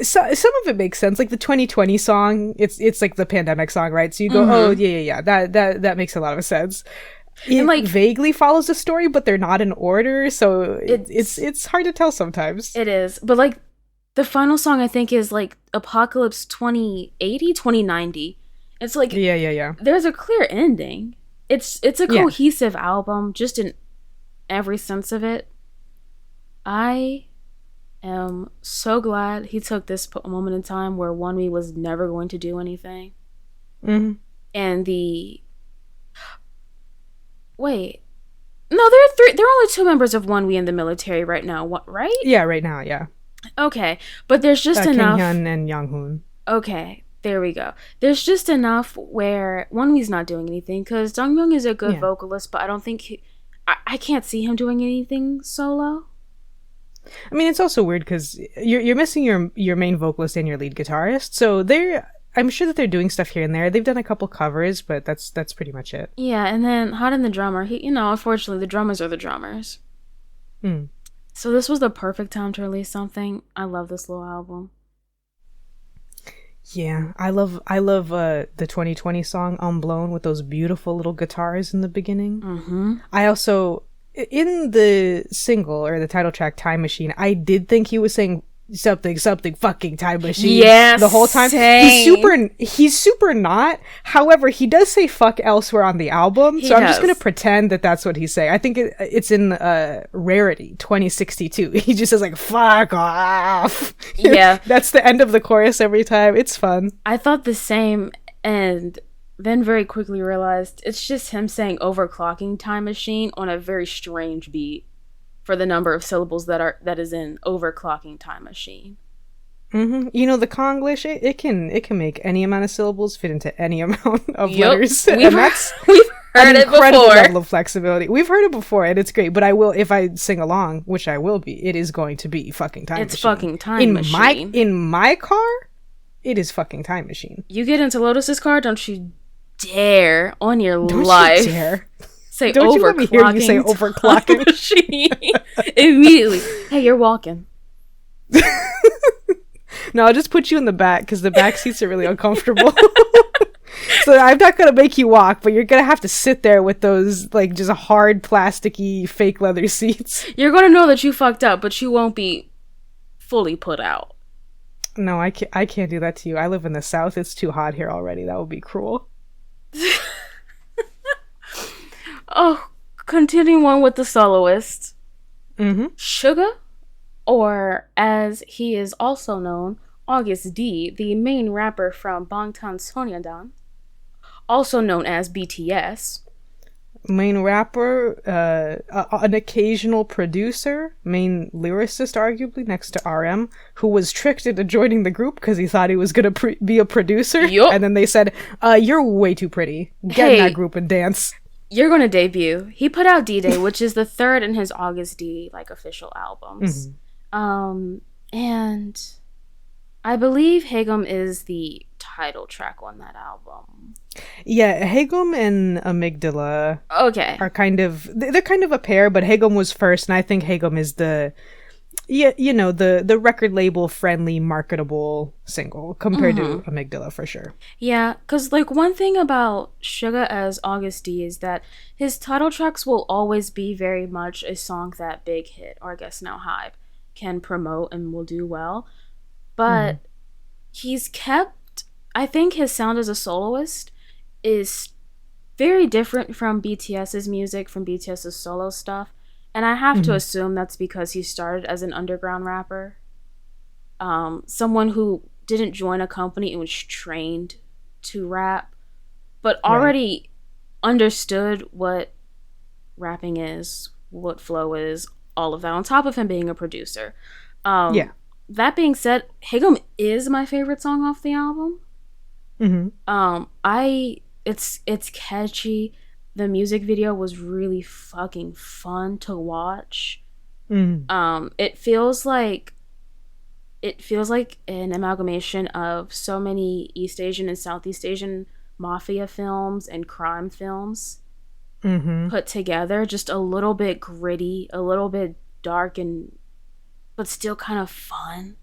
So some of it makes sense. Like the 2020 song, it's like the pandemic song, right? So you go, oh yeah. That makes a lot of sense. It and like vaguely follows the story, but they're not in order, so it's hard to tell sometimes. It is, but like the final song I think is like Apocalypse 2080, 2090. It's like yeah. There's a clear ending. It's a cohesive album, just in every sense of it. I am so glad he took this moment in time where Onewe was never going to do anything. Mm-hmm. And wait, no, there are three. There are only two members of Onewe in the military right now. What? Right? Yeah, right now, yeah. Okay, but there's just enough. Chaeyeon and Younghoon. Okay, there we go. There's just enough where Onewe's not doing anything because DoJaeJung is a good vocalist, but I don't think I can't see him doing anything solo. I mean, it's also weird because you're missing your main vocalist and your lead guitarist, so I'm sure that they're doing stuff here and there. They've done a couple covers, but that's pretty much it. Yeah, and then Hot and the drummer. He, unfortunately, the drummers are the drummers. Mm. So this was the perfect time to release something. I love this little album. Yeah, I love the 2020 song "Unblown" with those beautiful little guitars in the beginning. Mm-hmm. I also, in the single or the title track "Time Machine," I did think he was saying something fucking time machine the whole time. Same. He's super not. However, he does say fuck elsewhere on the album, so I'm just gonna pretend that that's what he's saying. I think it's in Rarity 2062. He just says like fuck off. Yeah. That's the end of the chorus every time. It's fun. I thought the same, and then very quickly realized it's just him saying overclocking time machine on a very strange beat for the number of syllables that is in overclocking time machine. Mm-hmm. The Konglish, it can make any amount of syllables fit into any amount of letters. We've heard it incredible before. Level of flexibility. We've heard it before, and it's great. But I will, if I sing along, which I will be, it is going to be fucking time machine. It's fucking time machine. In my car, it is fucking time machine. You get into Lotus's car, don't you dare on your life. Don't you dare. Say don't you let me hear you say overclocking machine. Immediately. Hey, you're walking. No, I'll just put you in the back because the back seats are really uncomfortable. So I'm not gonna make you walk, but you're gonna have to sit there with those like just hard plasticky fake leather seats. You're gonna know that you fucked up, but you won't be fully put out. No, I can't do that to you. I live in the South. It's too hot here already. That would be cruel. Oh, continuing on with the soloist. Mm-hmm. Suga, or as he is also known, August D, the main rapper from Bangtan Sonyeondan, also known as BTS. Main rapper, an occasional producer, main lyricist, arguably, next to RM, who was tricked into joining the group because he thought he was going to be a producer. Yup. And then they said, you're way too pretty. Get in that group and dance. You're going to debut. He put out D-Day, which is the third in his August D, official albums. Mm-hmm. And I believe Haegum is the title track on that album. Yeah, Haegum and Amygdala are they're kind of a pair, but Haegum was first, and I think Haegum is the record label friendly, marketable single compared to Amygdala for sure. Yeah, because one thing about Suga as August D is that his title tracks will always be very much a song that Big Hit, or I guess now Hype, can promote and will do well. But he's kept, I think his sound as a soloist is very different from BTS's music, from BTS's solo stuff. And I have to assume that's because he started as an underground rapper. Someone who didn't join a company and was trained to rap, but already understood what rapping is, what flow is, all of that, on top of him being a producer. That being said, Haegum is my favorite song off the album. It's catchy. The music video was really fucking fun to watch. It feels like an amalgamation of so many East Asian and Southeast Asian mafia films and crime films put together. Just a little bit gritty, a little bit dark, but still kind of fun.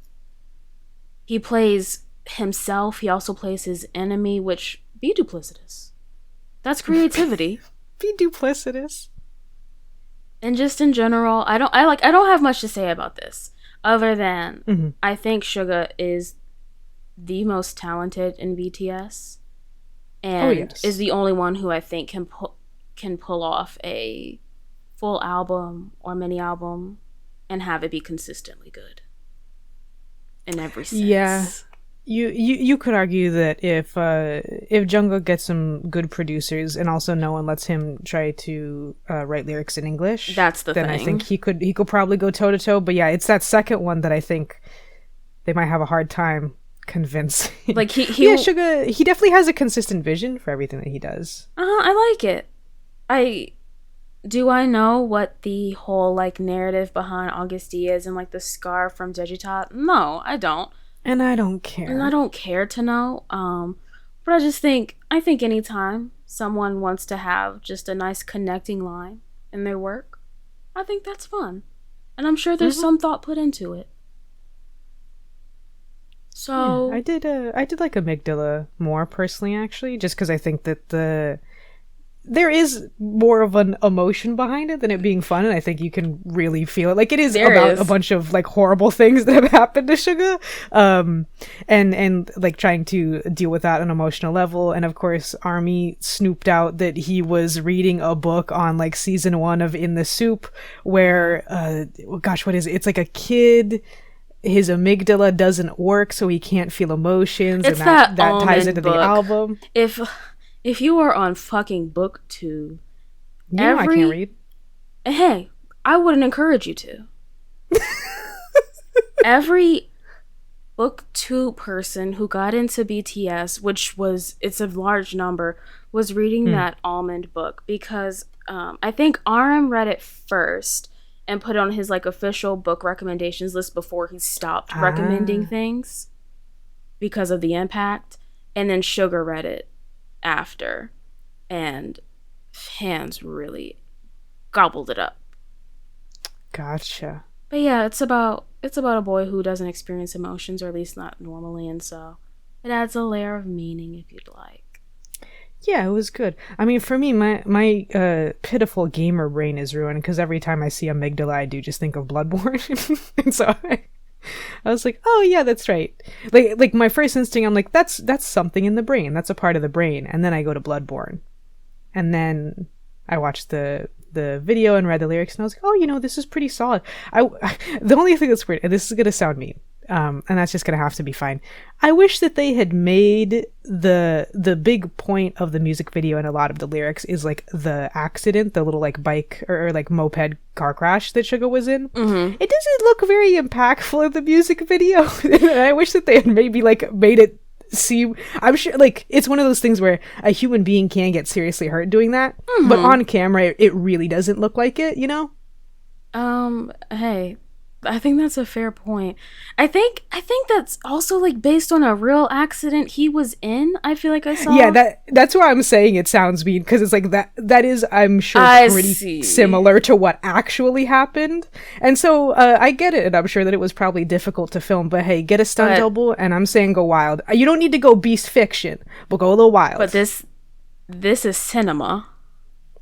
He plays himself. He also plays his enemy, which be duplicitous. That's creativity. Be duplicitous. And just in general, I don't have much to say about this other than I think Suga is the most talented in BTS and is the only one who I think can pull off a full album or mini album and have it be consistently good. in every sense. Yeah. You could argue that if Jungkook gets some good producers and also no one lets him try to write lyrics in English, that's the then thing. I think he could probably go toe to toe. But yeah, it's that second one that I think they might have a hard time convincing. Like he Suga, he definitely has a consistent vision for everything that he does. I like it. I know what the whole like narrative behind Auguste is and like the scar from Digitop. No, I don't. And I don't care. And I don't care to know. But I think anytime someone wants to have just a nice connecting line in their work, I think that's fun. And I'm sure there's some thought put into it. So yeah, I did like Amygdala more personally, actually, just because I think that there is more of an emotion behind it than it being fun, and I think you can really feel it. Like, it is a bunch of like horrible things that have happened to Suga, and like trying to deal with that on an emotional level. And of course, Army snooped out that he was reading a book on like season 1 of In the Soup, where gosh, what is it? It's like a kid. His amygdala doesn't work, so he can't feel emotions, it's and that ties into book. the album. If you are on fucking BookTube, I can't read. Hey, I wouldn't encourage you to. Every BookTube person who got into BTS, it's a large number, was reading that almond book because I think RM read it first and put it on his like official book recommendations list before he stopped recommending things because of the impact, and then Suga read it after, and fans really gobbled it up. Gotcha. But yeah, it's about a boy who doesn't experience emotions, or at least not normally, and so it adds a layer of meaning if you'd like. Yeah, it was good. I mean, for me, my pitiful gamer brain is ruined because every time I see Amygdala, I do just think of Bloodborne, and so I was like, oh yeah, that's right. Like my first instinct, I'm like, that's something in the brain. That's a part of the brain. And then I go to Bloodborne, and then I watched the video and read the lyrics, and I was like, oh, this is pretty solid. The only thing that's weird, and this is gonna sound mean, and that's just gonna have to be fine. I wish that they had made the big point of the music video and a lot of the lyrics is like the accident, the little like bike or like moped car crash that Suga was in. Mm-hmm. It doesn't look very impactful in the music video. And I wish that they had maybe like made it seem, I'm sure like it's one of those things where a human being can get seriously hurt doing that, but on camera it really doesn't look like it, Hey, I think that's a fair point. I think that's also like based on a real accident he was in. I feel like I saw. Yeah, that's why I'm saying it sounds mean, because it's like that is, I'm sure, pretty similar to what actually happened. And so I get it, and I'm sure that it was probably difficult to film. But hey, get a stunt double, and I'm saying go wild. You don't need to go beast fiction, but go a little wild. But this is cinema.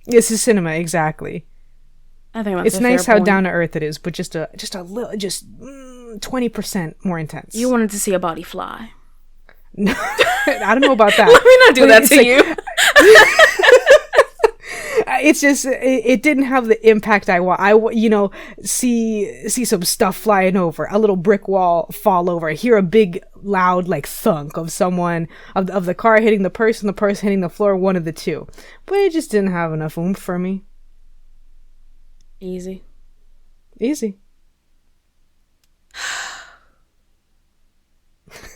This is cinema, exactly. I think that's it's nice how down to earth it is, but just a little, 20% more intense. You wanted to see a body fly. No, I don't know about that. Let me not do that to you. It's just it didn't have the impact I want. See some stuff flying over, a little brick wall fall over, hear a big loud like thunk of someone of the car hitting the person hitting the floor, one of the two. But it just didn't have enough oomph for me. Easy.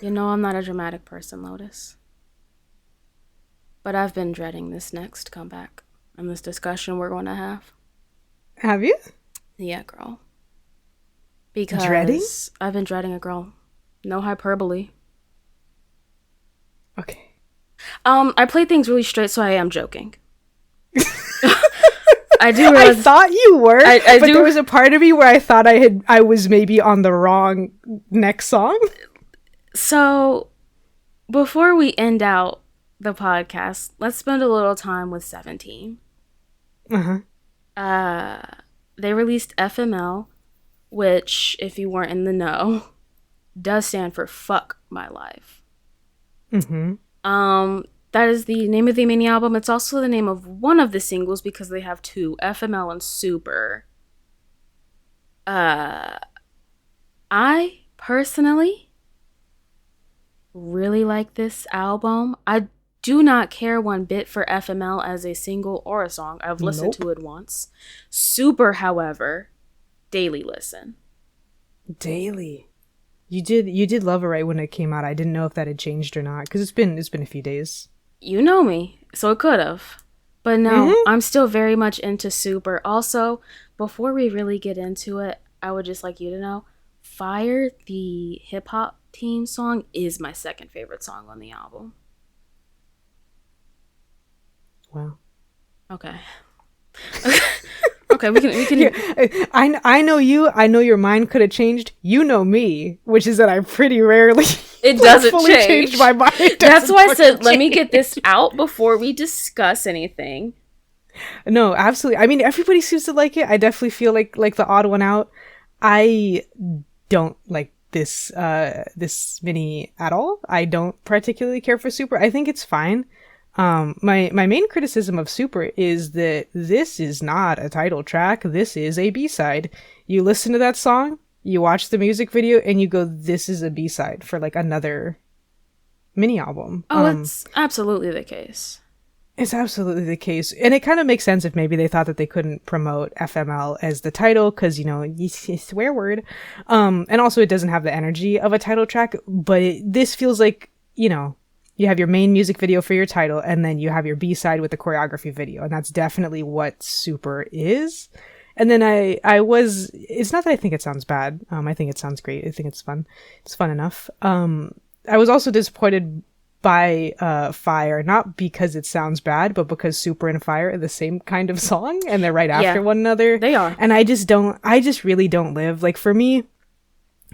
I'm not a dramatic person, Lotus. But I've been dreading this next comeback and this discussion we're going to have. Have you? Yeah, girl. Because dreading? I've been dreading it, girl. No hyperbole. Okay. I play things really straight, so I am joking. I do realize, I thought you were, but there was a part of me where I thought I was maybe on the wrong next song. So, before we end out the podcast, let's spend a little time with 17. They released FML, which, if you weren't in the know, does stand for Fuck My Life. That is the name of the mini album. It's also the name of one of the singles because they have two, FML and Super. I personally really like this album. I do not care one bit for FML as a single or a song. I've listened to it once. Super, however, daily listen. Daily. You did love it right when it came out. I didn't know if that had changed or not because it's been a few days. You know me, so it could have. But no, I'm still very much into Super. Also, before we really get into it, I would just like you to know, Fire, the hip-hop team song, is my second favorite song on the album. Wow. Okay. Okay, we can. Yeah, I know you. I know your mind could have changed. You know me, which is that I pretty rarely. It doesn't change. My mind. That's why I said let me get this out before we discuss anything. No, absolutely. I mean, everybody seems to like it. I definitely feel like the odd one out. I don't like this mini at all. I don't particularly care for Super. I think it's fine. My main criticism of Super is that this is not a title track. This is a B-side. You listen to that song, you watch the music video, and you go, this is a B-side for like another mini album. Oh, it's absolutely the case. It's absolutely the case. And it kind of makes sense if maybe they thought that they couldn't promote FML as the title because, you know, swear word. And also it doesn't have the energy of a title track, but this feels like, you know, you have your main music video for your title, and then you have your B-side with the choreography video, and that's definitely what Super is. And then it's not that I think it sounds bad. I think it sounds great. I think it's fun. It's fun enough. I was also disappointed by Fire, not because it sounds bad, but because Super and Fire are the same kind of song, and they're right after one another. They are. And I just really don't live. Like, for me,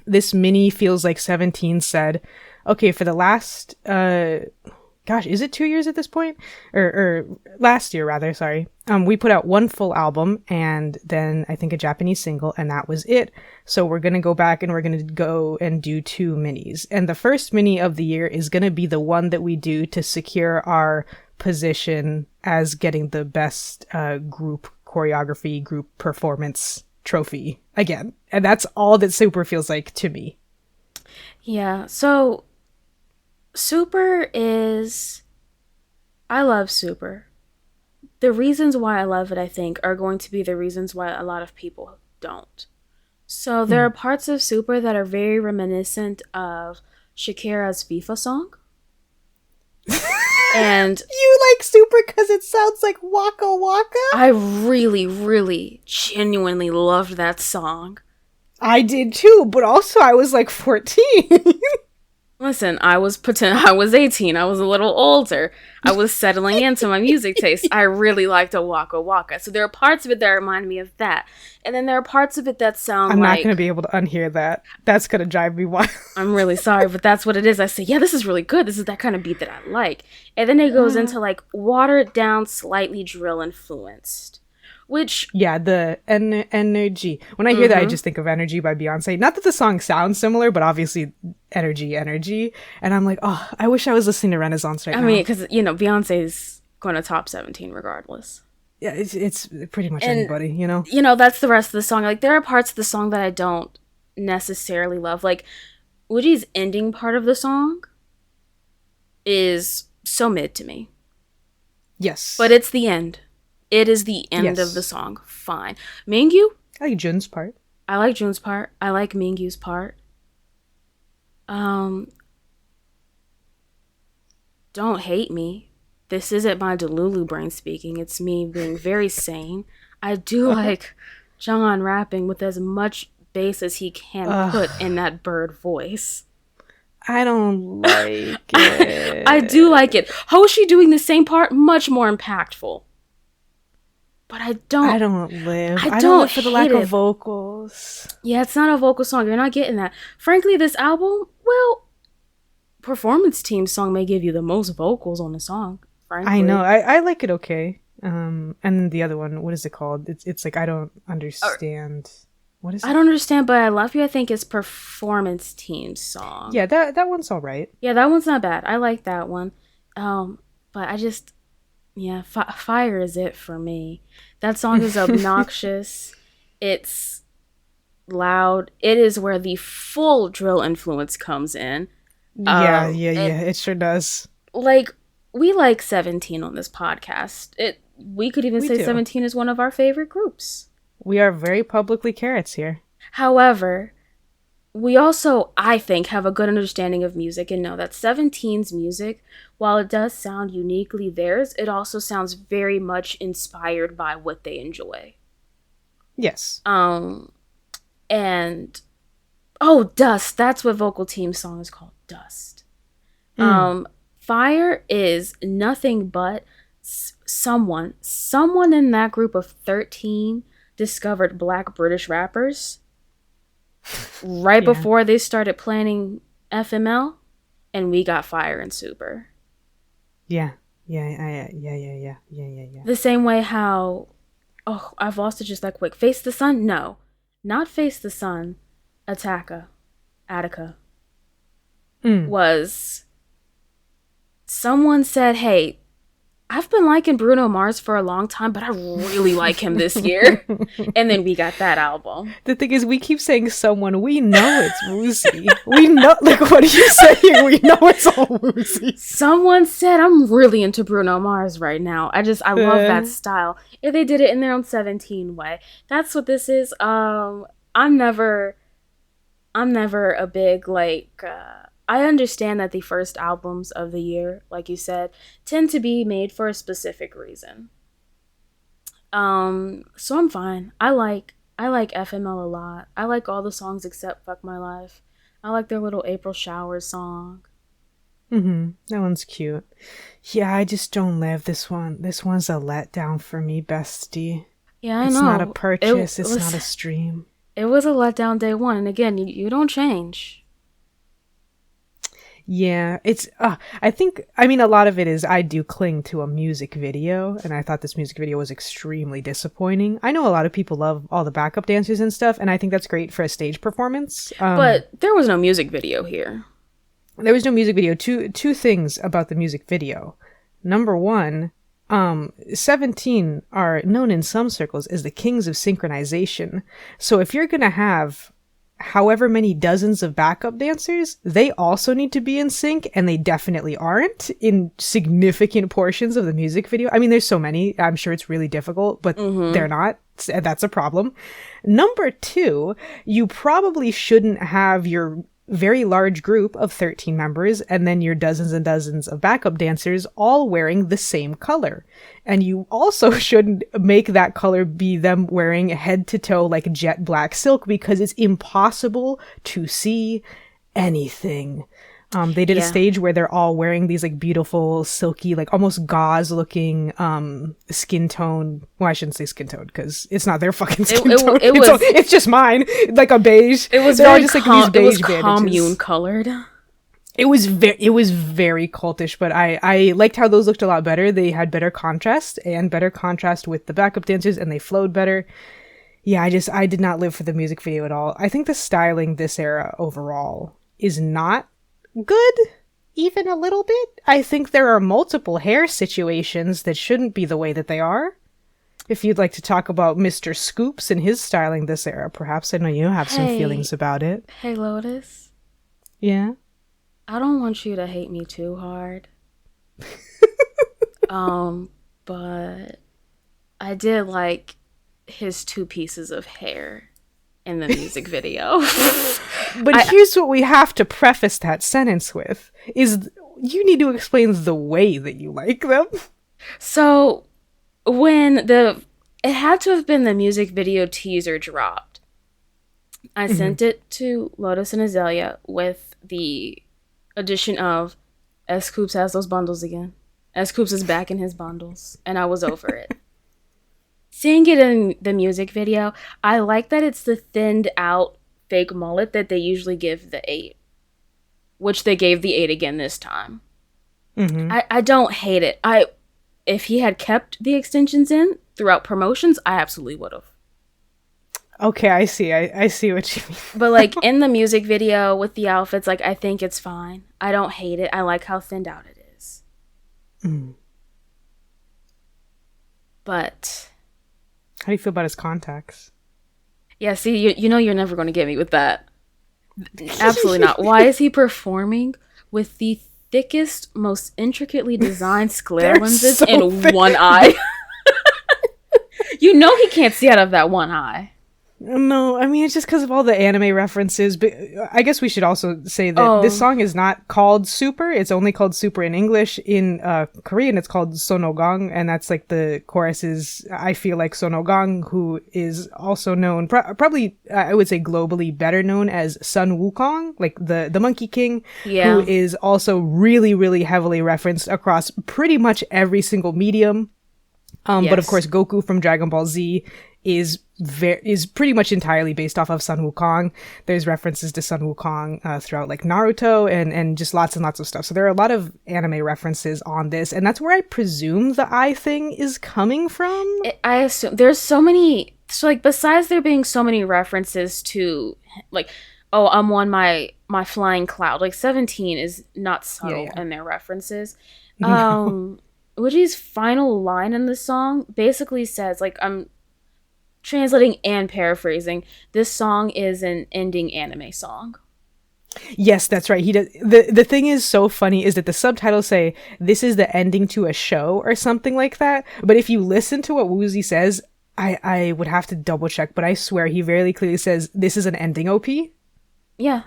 this mini feels like 17 said, okay, for the last, is it 2 years at this point? Or last year, rather, sorry. We put out one full album and then I think a Japanese single, and that was it. So we're going to go back and we're going to go and do 2 minis. And the first mini of the year is going to be the one that we do to secure our position as getting the best group choreography, group performance trophy again. And that's all that Super feels like to me. Yeah, so Super is... I love Super. The reasons why I love it, I think, are going to be the reasons why a lot of people don't. So there are parts of Super that are very reminiscent of Shakira's FIFA song. And you like Super because it sounds like Waka Waka? I really, really, genuinely loved that song. I did too, but also I was like 14. Listen, I was 18. I was a little older. I was settling into my music taste. I really liked a Waka Waka. So there are parts of it that remind me of that. And then there are parts of it that sound I'm not going to be able to unhear that. That's going to drive me wild. I'm really sorry, but that's what it is. I say, yeah, this is really good. This is that kind of beat that I like. And then it goes into like watered down, slightly drill influenced. Which... Yeah, the energy. When I hear that, I just think of Energy by Beyonce. Not that the song sounds similar, but obviously energy. And I'm like, oh, I wish I was listening to Renaissance right now. I mean, because, you know, Beyonce's going to top 17 regardless. Yeah, it's pretty much anybody, you know? You know, that's the rest of the song. Like, there are parts of the song that I don't necessarily love. Like, Wooji's ending part of the song is so mid to me. Yes. But it's the end. It is the end of the song. Fine. Mingyu? I like Jun's part. I like Jun's part. I like Mingyu's part. Don't hate me. This isn't my Delulu brain speaking. It's me being very sane. I do like Jungwon rapping with as much bass as he can put in that bird voice. I don't like it. I do like it. Hoshi doing the same part, much more impactful. But I don't live for the lack of vocals. Yeah, it's not a vocal song. You're not getting that. Frankly, this album, well, Performance Team song may give you the most vocals on the song. Frankly. I know. I like it okay. And the other one, what is it called? It's like I don't understand. What is it? I don't understand, but I Love You, I think, is Performance Team's song. Yeah, that one's all right. Yeah, that one's not bad. I like that one. But I just... Yeah, Fire is it for me. That song is obnoxious. It's loud. It is where the full drill influence comes in. Yeah, it sure does. Like, we like 17 on this podcast. We could even say do. 17 is one of our favorite groups. We are very publicly carrots here. However, we also, I think, have a good understanding of music and know that 17's music, while it does sound uniquely theirs, it also sounds very much inspired by what they enjoy. Yes. And Dust, that's what Vocal Team's song is called, Dust. Fire is nothing but someone in that group of 13 discovered Black British rappers right before they started planning FML, and we got Fire and Super. Yeah. The same way how, I've lost it just that quick. Face the Sun? No, not Face the Sun. Attica was, someone said, hey, I've been liking Bruno Mars for a long time, but I really like him this year. And then we got that album. The thing is, we keep saying someone. We know it's Woozy. We know, like, what are you saying? We know it's all Woozy. Someone said, I'm really into Bruno Mars right now. I love that style. If they did it in their own 17 way. That's what this is. I'm never a big, like, I understand that the first albums of the year, like you said, tend to be made for a specific reason. So I'm fine. I like FML a lot. I like all the songs except Fuck My Life. I like their little April Showers song. That one's cute. Yeah, I just don't love this one. This one's a letdown for me, bestie. Yeah, I know. It's not a purchase. It's not a stream. It was a letdown day one. And again, you don't change. Yeah, it's, I mean, a lot of it is I do cling to a music video, and I thought this music video was extremely disappointing. I know a lot of people love all the backup dancers and stuff, and I think that's great for a stage performance. But there was no music video here. There was no music video. Two things about the music video. Number one, 17 are known in some circles as the kings of synchronization. So if you're going to have however many dozens of backup dancers, they also need to be in sync, and they definitely aren't in significant portions of the music video. I mean, there's so many. I'm sure it's really difficult, but they're not. That's a problem. Number two, you probably shouldn't have your very large group of 13 members and then your dozens and dozens of backup dancers all wearing the same color. And you also shouldn't make that color be them wearing head to toe like jet black silk, because it's impossible to see anything. They did a stage where they're all wearing these like beautiful silky, like almost gauze looking skin tone. Well, I shouldn't say skin tone because it's not their fucking skin tone. It's just mine, like a beige. It was They're very just like these beige commune colored. It was very cultish, but I liked how those looked a lot better. They had better contrast with the backup dancers, and they flowed better. Yeah, I did not live for the music video at all. I think the styling this era overall is not good, even a little bit. I think there are multiple hair situations that shouldn't be the way that they are. If you'd like to talk about Mr. Scoops and his styling this era, perhaps. I know you have some feelings about it. Hey, Lotus. Yeah? I don't want you to hate me too hard. But I did like his two pieces of hair in the music video. But here's what we have to preface that sentence with, is you need to explain the way that you like them. So when it had to have been the music video teaser dropped, I sent it to Lotus and Azalea with the addition of S. Coops has those bundles again. S. Coops is back in his bundles, and I was over it. Seeing it in the music video, I like that it's the thinned out fake mullet that they usually give the 8, which they gave the 8 again this time. I don't hate it. If he had kept the extensions in throughout promotions, I absolutely would have. Okay, I see. I see what you mean. But like in the music video with the outfits, like I think it's fine. I don't hate it. I like how thinned out it is. But how do you feel about his contacts? Yeah, see, you know you're never going to get me with that. Absolutely not. Why is he performing with the thickest, most intricately designed sclera lenses so in big. one eye? You know he can't see out of that one eye. No, I mean, it's just because of all the anime references, but I guess we should also say that this song is not called Super, it's only called Super in English. In Korean, it's called Sonogang, and that's like the chorus is, I feel like Sonogang, who is also known, probably, I would say globally better known as Sun Wukong, like the Monkey King, who is also really, really heavily referenced across pretty much every single medium. But of course, Goku from Dragon Ball Z is pretty much entirely based off of Sun Wukong. There's references to Sun Wukong throughout like Naruto and just lots and lots of stuff. So there are a lot of anime references on this, and that's where I presume the eye thing is coming from. I assume there's so many. So like, besides there being so many references to like, oh, I'm on my flying cloud. Like 17 is not subtle in their references. Uji's final line in the song basically says, like, I'm translating and paraphrasing, this song is an ending anime song. Yes, that's right. He does. The thing is so funny is that the subtitles say this is the ending to a show or something like that. But if you listen to what Woozi says, I would have to double check, but I swear he very clearly says this is an ending OP. Yeah.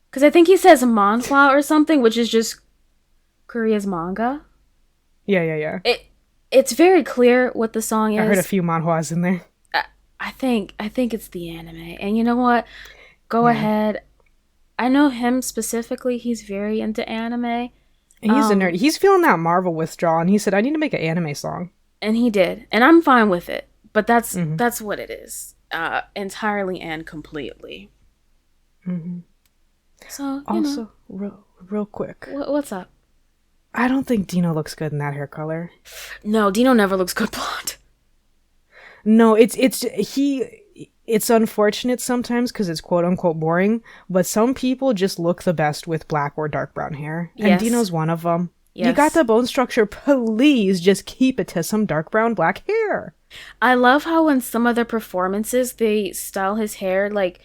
Because I think he says manhwa or something, which is just Korea's manga. Yeah. It's very clear what the song is. I heard a few manhwas in there. I think it's the anime. And you know what? Go ahead. I know him specifically. He's very into anime. And he's a nerd. He's feeling that Marvel withdrawal, and he said, I need to make an anime song. And he did. And I'm fine with it. But that's what it is. Entirely and completely. Mm-hmm. So, also, real quick. What's up? I don't think Dino looks good in that hair color. No, Dino never looks good blonde. No, it's unfortunate sometimes because it's quote unquote boring, but some people just look the best with black or dark brown hair. And Yes. Dino's one of them. Yes. You got the bone structure, please just keep it to some dark brown black hair. I love how in some of their performances they style his hair like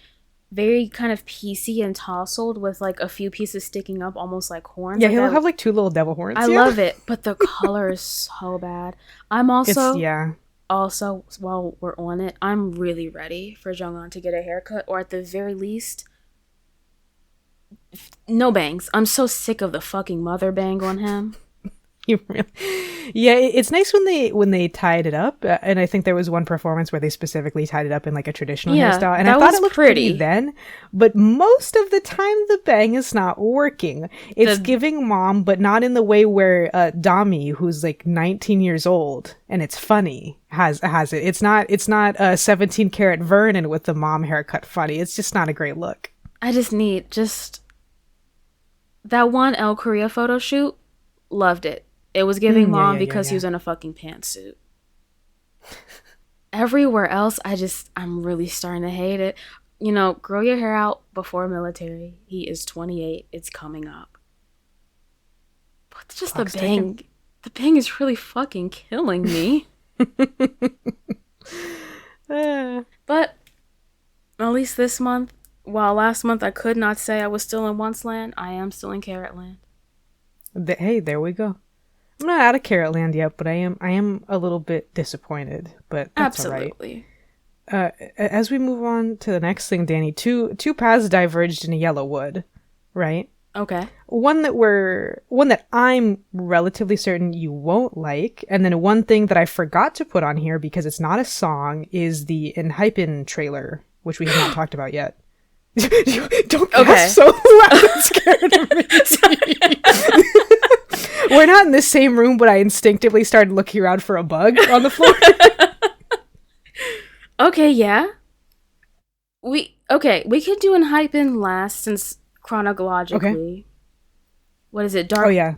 very kind of piecey and tousled with like a few pieces sticking up almost like horns. Yeah, like he'll have like two little devil horns. I love it, but the color is so bad. I'm also while we're on it, I'm really ready for Jungwon to get a haircut, or at the very least no bangs. I'm so sick of the fucking mother bang on him. Yeah, it's nice when they tied it up, and I think there was one performance where they specifically tied it up in like a traditional hairstyle, and I thought it looked pretty then, but most of the time the bang is not working. It's giving mom, but not in the way where Dami, who's like 19 years old and it's funny, has it. It's not 17 karat Vernon with the mom haircut funny. It's just not a great look. I just need that one El Korea photo shoot. Loved it. It was giving mom because he was in a fucking pantsuit. Everywhere else, I'm really starting to hate it. You know, grow your hair out before military. He is 28. It's coming up. But just the bang. The bang is really fucking killing me. But at least this month, while last month I could not say I was still in Once Land, I am still in Carrot Land. Hey, there we go. I'm not out of Carrot Land yet, but I am a little bit disappointed, but that's absolutely all right. As we move on to the next thing, Dani, two paths diverged in a yellow wood, right? Okay. One that I'm relatively certain you won't like, and then one thing that I forgot to put on here because it's not a song is the Enhypen trailer, which we have not talked about yet. Don't get so loud and scared of me. We're not in the same room, but I instinctively started looking around for a bug on the floor. Okay, yeah. We could do Enhypen last since chronologically. Okay. What is it? Dark. Oh yeah.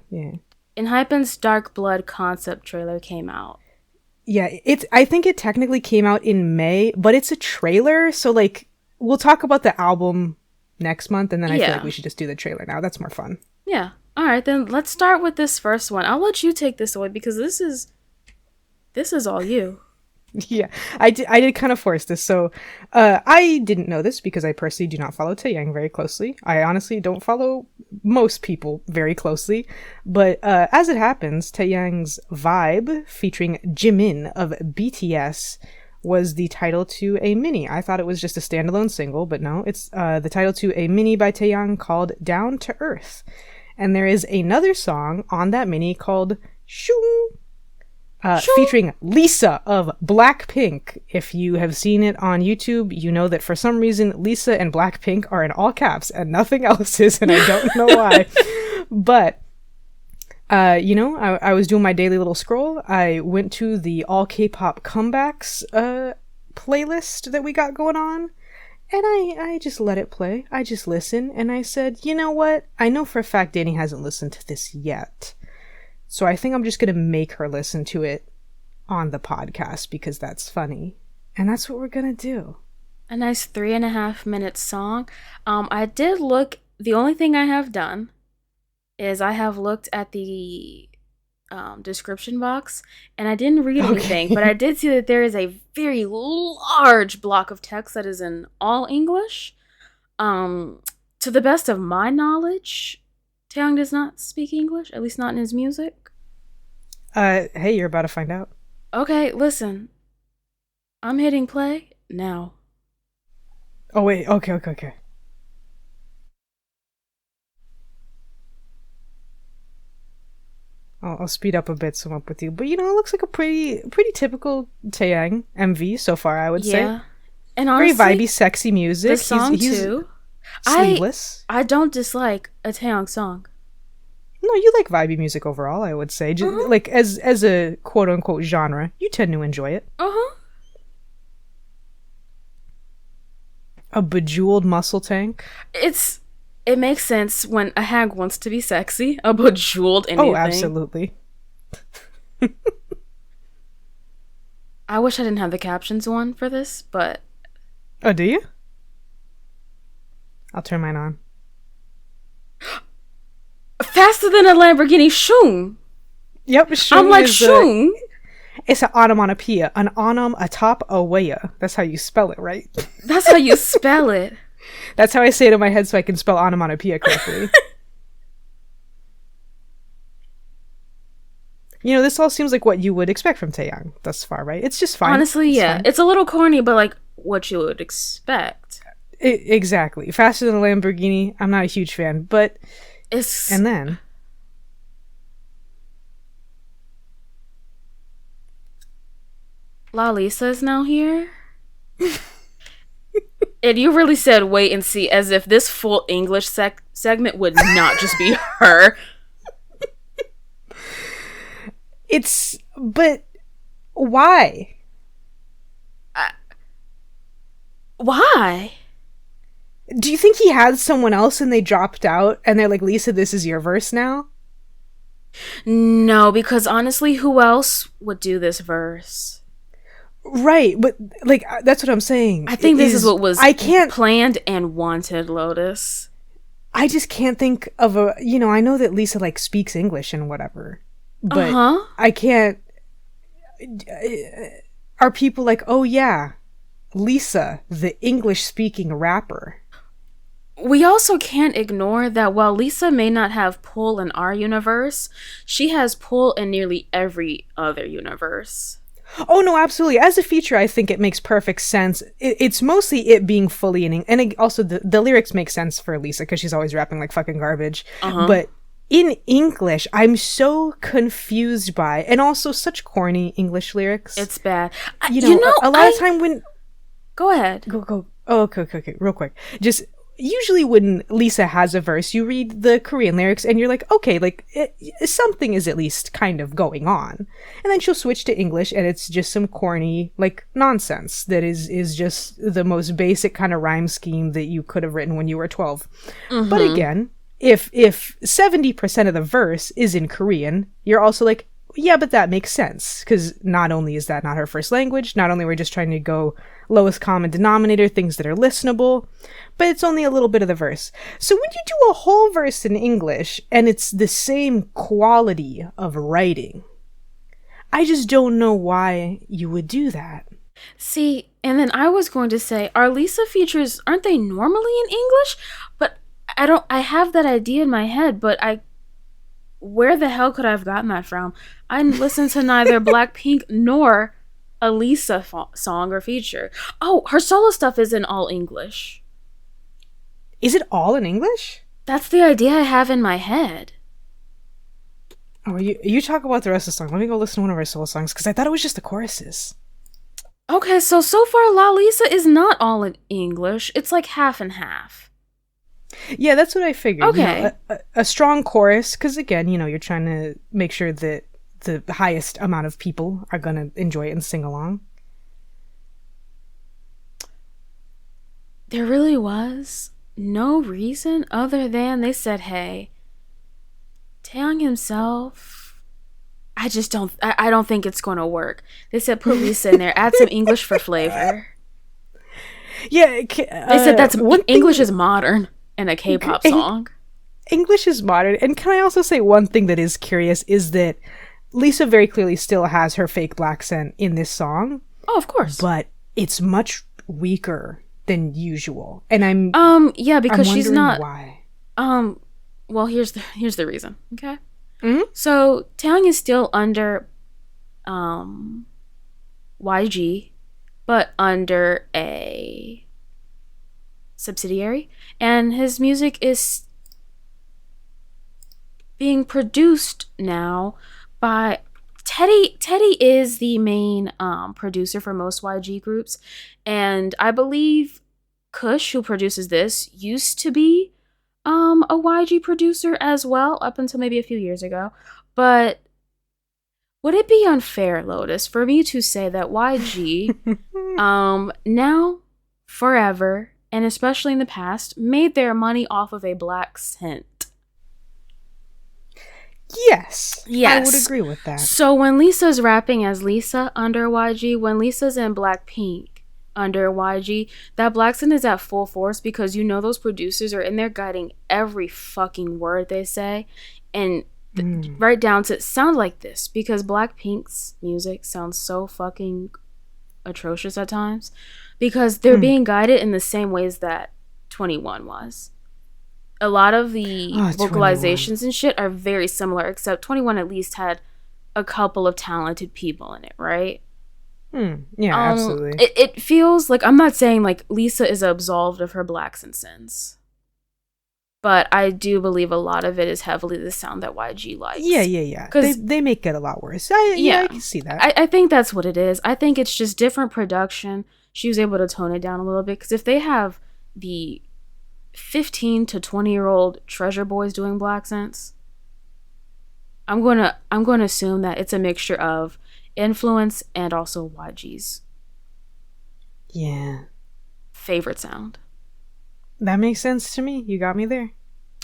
Enhypen's Dark Blood concept trailer came out. Yeah, I think it technically came out in May, but it's a trailer, so like we'll talk about the album next month, and then I feel like we should just do the trailer now. That's more fun. Yeah. All right, then let's start with this first one. I'll let you take this away because this is all you. Yeah, I did kind of force this. So I didn't know this because I personally do not follow Taeyang very closely. I honestly don't follow most people very closely. But as it happens, Taeyang's Vibe, featuring Jimin of BTS, was the title to a mini. I thought it was just a standalone single, but no, it's the title to a mini by Taeyang called Down to Earth. And there is another song on that mini called Shoo, featuring Lisa of Blackpink. If you have seen it on YouTube, you know that for some reason Lisa and Blackpink are in all caps and nothing else is, and I don't know why. But I was doing my daily little scroll. I went to the all K-pop comebacks playlist that we got going on, and I just let it play. I just listened, and I said, you know what? I know for a fact Dani hasn't listened to this yet. So I think I'm just going to make her listen to it on the podcast because that's funny. And that's what we're going to do. A nice 3.5-minute song. I did look, the only thing I have done is I have looked at the description box and I didn't read anything, but I did see that there is a very large block of text that is in all English. To the best of my knowledge, Taeyang does not speak English, at least not in his music. Hey, you're about to find out. Okay, listen. I'm hitting play now. Oh, wait. Okay. I'll speed up a bit so I'm up with you. But, it looks like a pretty typical Taeyang MV so far, I would say. Yeah. And honestly, very vibey, sexy music. The song, too. Sleeveless. I don't dislike a Taeyang song. No, you like vibey music overall, I would say. Just, like, as a quote-unquote genre, you tend to enjoy it. A bejeweled muscle tank. It makes sense when a hag wants to be sexy. A bejeweled anything. Oh, absolutely. I wish I didn't have the captions one for this, but... Oh, do you? I'll turn mine on. Faster than a Lamborghini, shoom. Yep, shoom. I'm like, shoom. It's an onomatopoeia. An onomatopoeia. That's how you spell it, right? That's how you spell it. That's how I say it in my head so I can spell onomatopoeia correctly. This all seems like what you would expect from Taeyang thus far, right? It's just fine. Honestly, yeah. It's a little corny, but like what you would expect. Exactly. Faster than a Lamborghini. I'm not a huge fan, but... And then... La Lisa is now here. And you really said wait and see, as if this full English segment would not just be her. But why? Why? Do you think he had someone else and they dropped out and they're like, Lisa, this is your verse now? No, because honestly, who else would do this verse? Right, but like that's what I'm saying. I think this is what was planned and wanted, Lotus. I just can't think of a, I know that Lisa like speaks English and whatever, but I can't. Are people like, oh yeah, Lisa, the English speaking rapper? We also can't ignore that while Lisa may not have pull in our universe, she has pull in nearly every other universe. Oh, no, absolutely. As a feature, I think it makes perfect sense. It's mostly it being fully in... And also, the lyrics make sense for Lisa because she's always rapping like fucking garbage. But in English, I'm so confused by... And also, such corny English lyrics. It's bad. A lot of time when... Go ahead. Go. Oh, okay. Real quick. Just... Usually when Lisa has a verse, you read the Korean lyrics and you're like, okay, like something is at least kind of going on. And then she'll switch to English and it's just some corny like nonsense that is just the most basic kind of rhyme scheme that you could have written when you were 12. But again, if 70% of the verse is in Korean, you're also like, yeah, but that makes sense because not only is that not her first language, not only we're just trying to go lowest common denominator, things that are listenable, but it's only a little bit of the verse. So when you do a whole verse in English and it's the same quality of writing, I just don't know why you would do that. See, and then I was going to say, our Lisa features, aren't they normally in English? But I have that idea in my head, but where the hell could I have gotten that from? I listened to neither Blackpink nor a Lisa song or feature. Oh, her solo stuff is in all English. Is it all in English? That's the idea I have in my head. Oh, you talk about the rest of the song. Let me go listen to one of her solo songs, because I thought it was just the choruses. Okay, so far La Lisa is not all in English. It's like half and half. Yeah, that's what I figured. Okay. You know, a strong chorus, because again, you know, you're trying to make sure that the highest amount of people are going to enjoy it and sing along. There really was no reason other than they said, hey, Taeyang himself, I don't think it's going to work. They said put Lisa in there, add some English for flavor. Yeah. They said that's English is modern in a K-pop song. English is modern. And can I also say one thing that is curious is that Lisa very clearly still has her fake black scent in this song. Oh, of course. But it's much weaker than usual. And I'm because she's not why. Well, here's the reason. Okay. Mm-hmm. So Taeyang is still under YG, but under a subsidiary, and his music is being produced now by Teddy. Teddy is the main producer for most YG groups, and I believe Kush, who produces this, used to be a YG producer as well, up until maybe a few years ago. But would it be unfair, Lotus, for me to say that YG now, forever, and especially in the past, made their money off of a black scent? Yes. I would agree with that. So when Lisa's rapping as Lisa under YG, when Lisa's in Blackpink under YG, that black scent is at full force, because you know those producers are in there guiding every fucking word they say, and right down to sound like this, because Blackpink's music sounds so fucking atrocious at times, because they're being guided in the same ways that 21 was. A lot of the vocalizations 21 and shit are very similar, except 21 at least had a couple of talented people in it, right? Yeah, absolutely. It feels like, I'm not saying like Lisa is absolved of her blacks and sins, but I do believe a lot of it is heavily the sound that YG likes. Yeah. Because they make it a lot worse. I can see that. I think that's what it is. I think it's just different production. She was able to tone it down a little bit, because if they have the 15 to 20-year-old treasure boys doing black scents, I'm gonna assume that it's a mixture of influence and also YG's favorite sound. That makes sense to me. You got me there.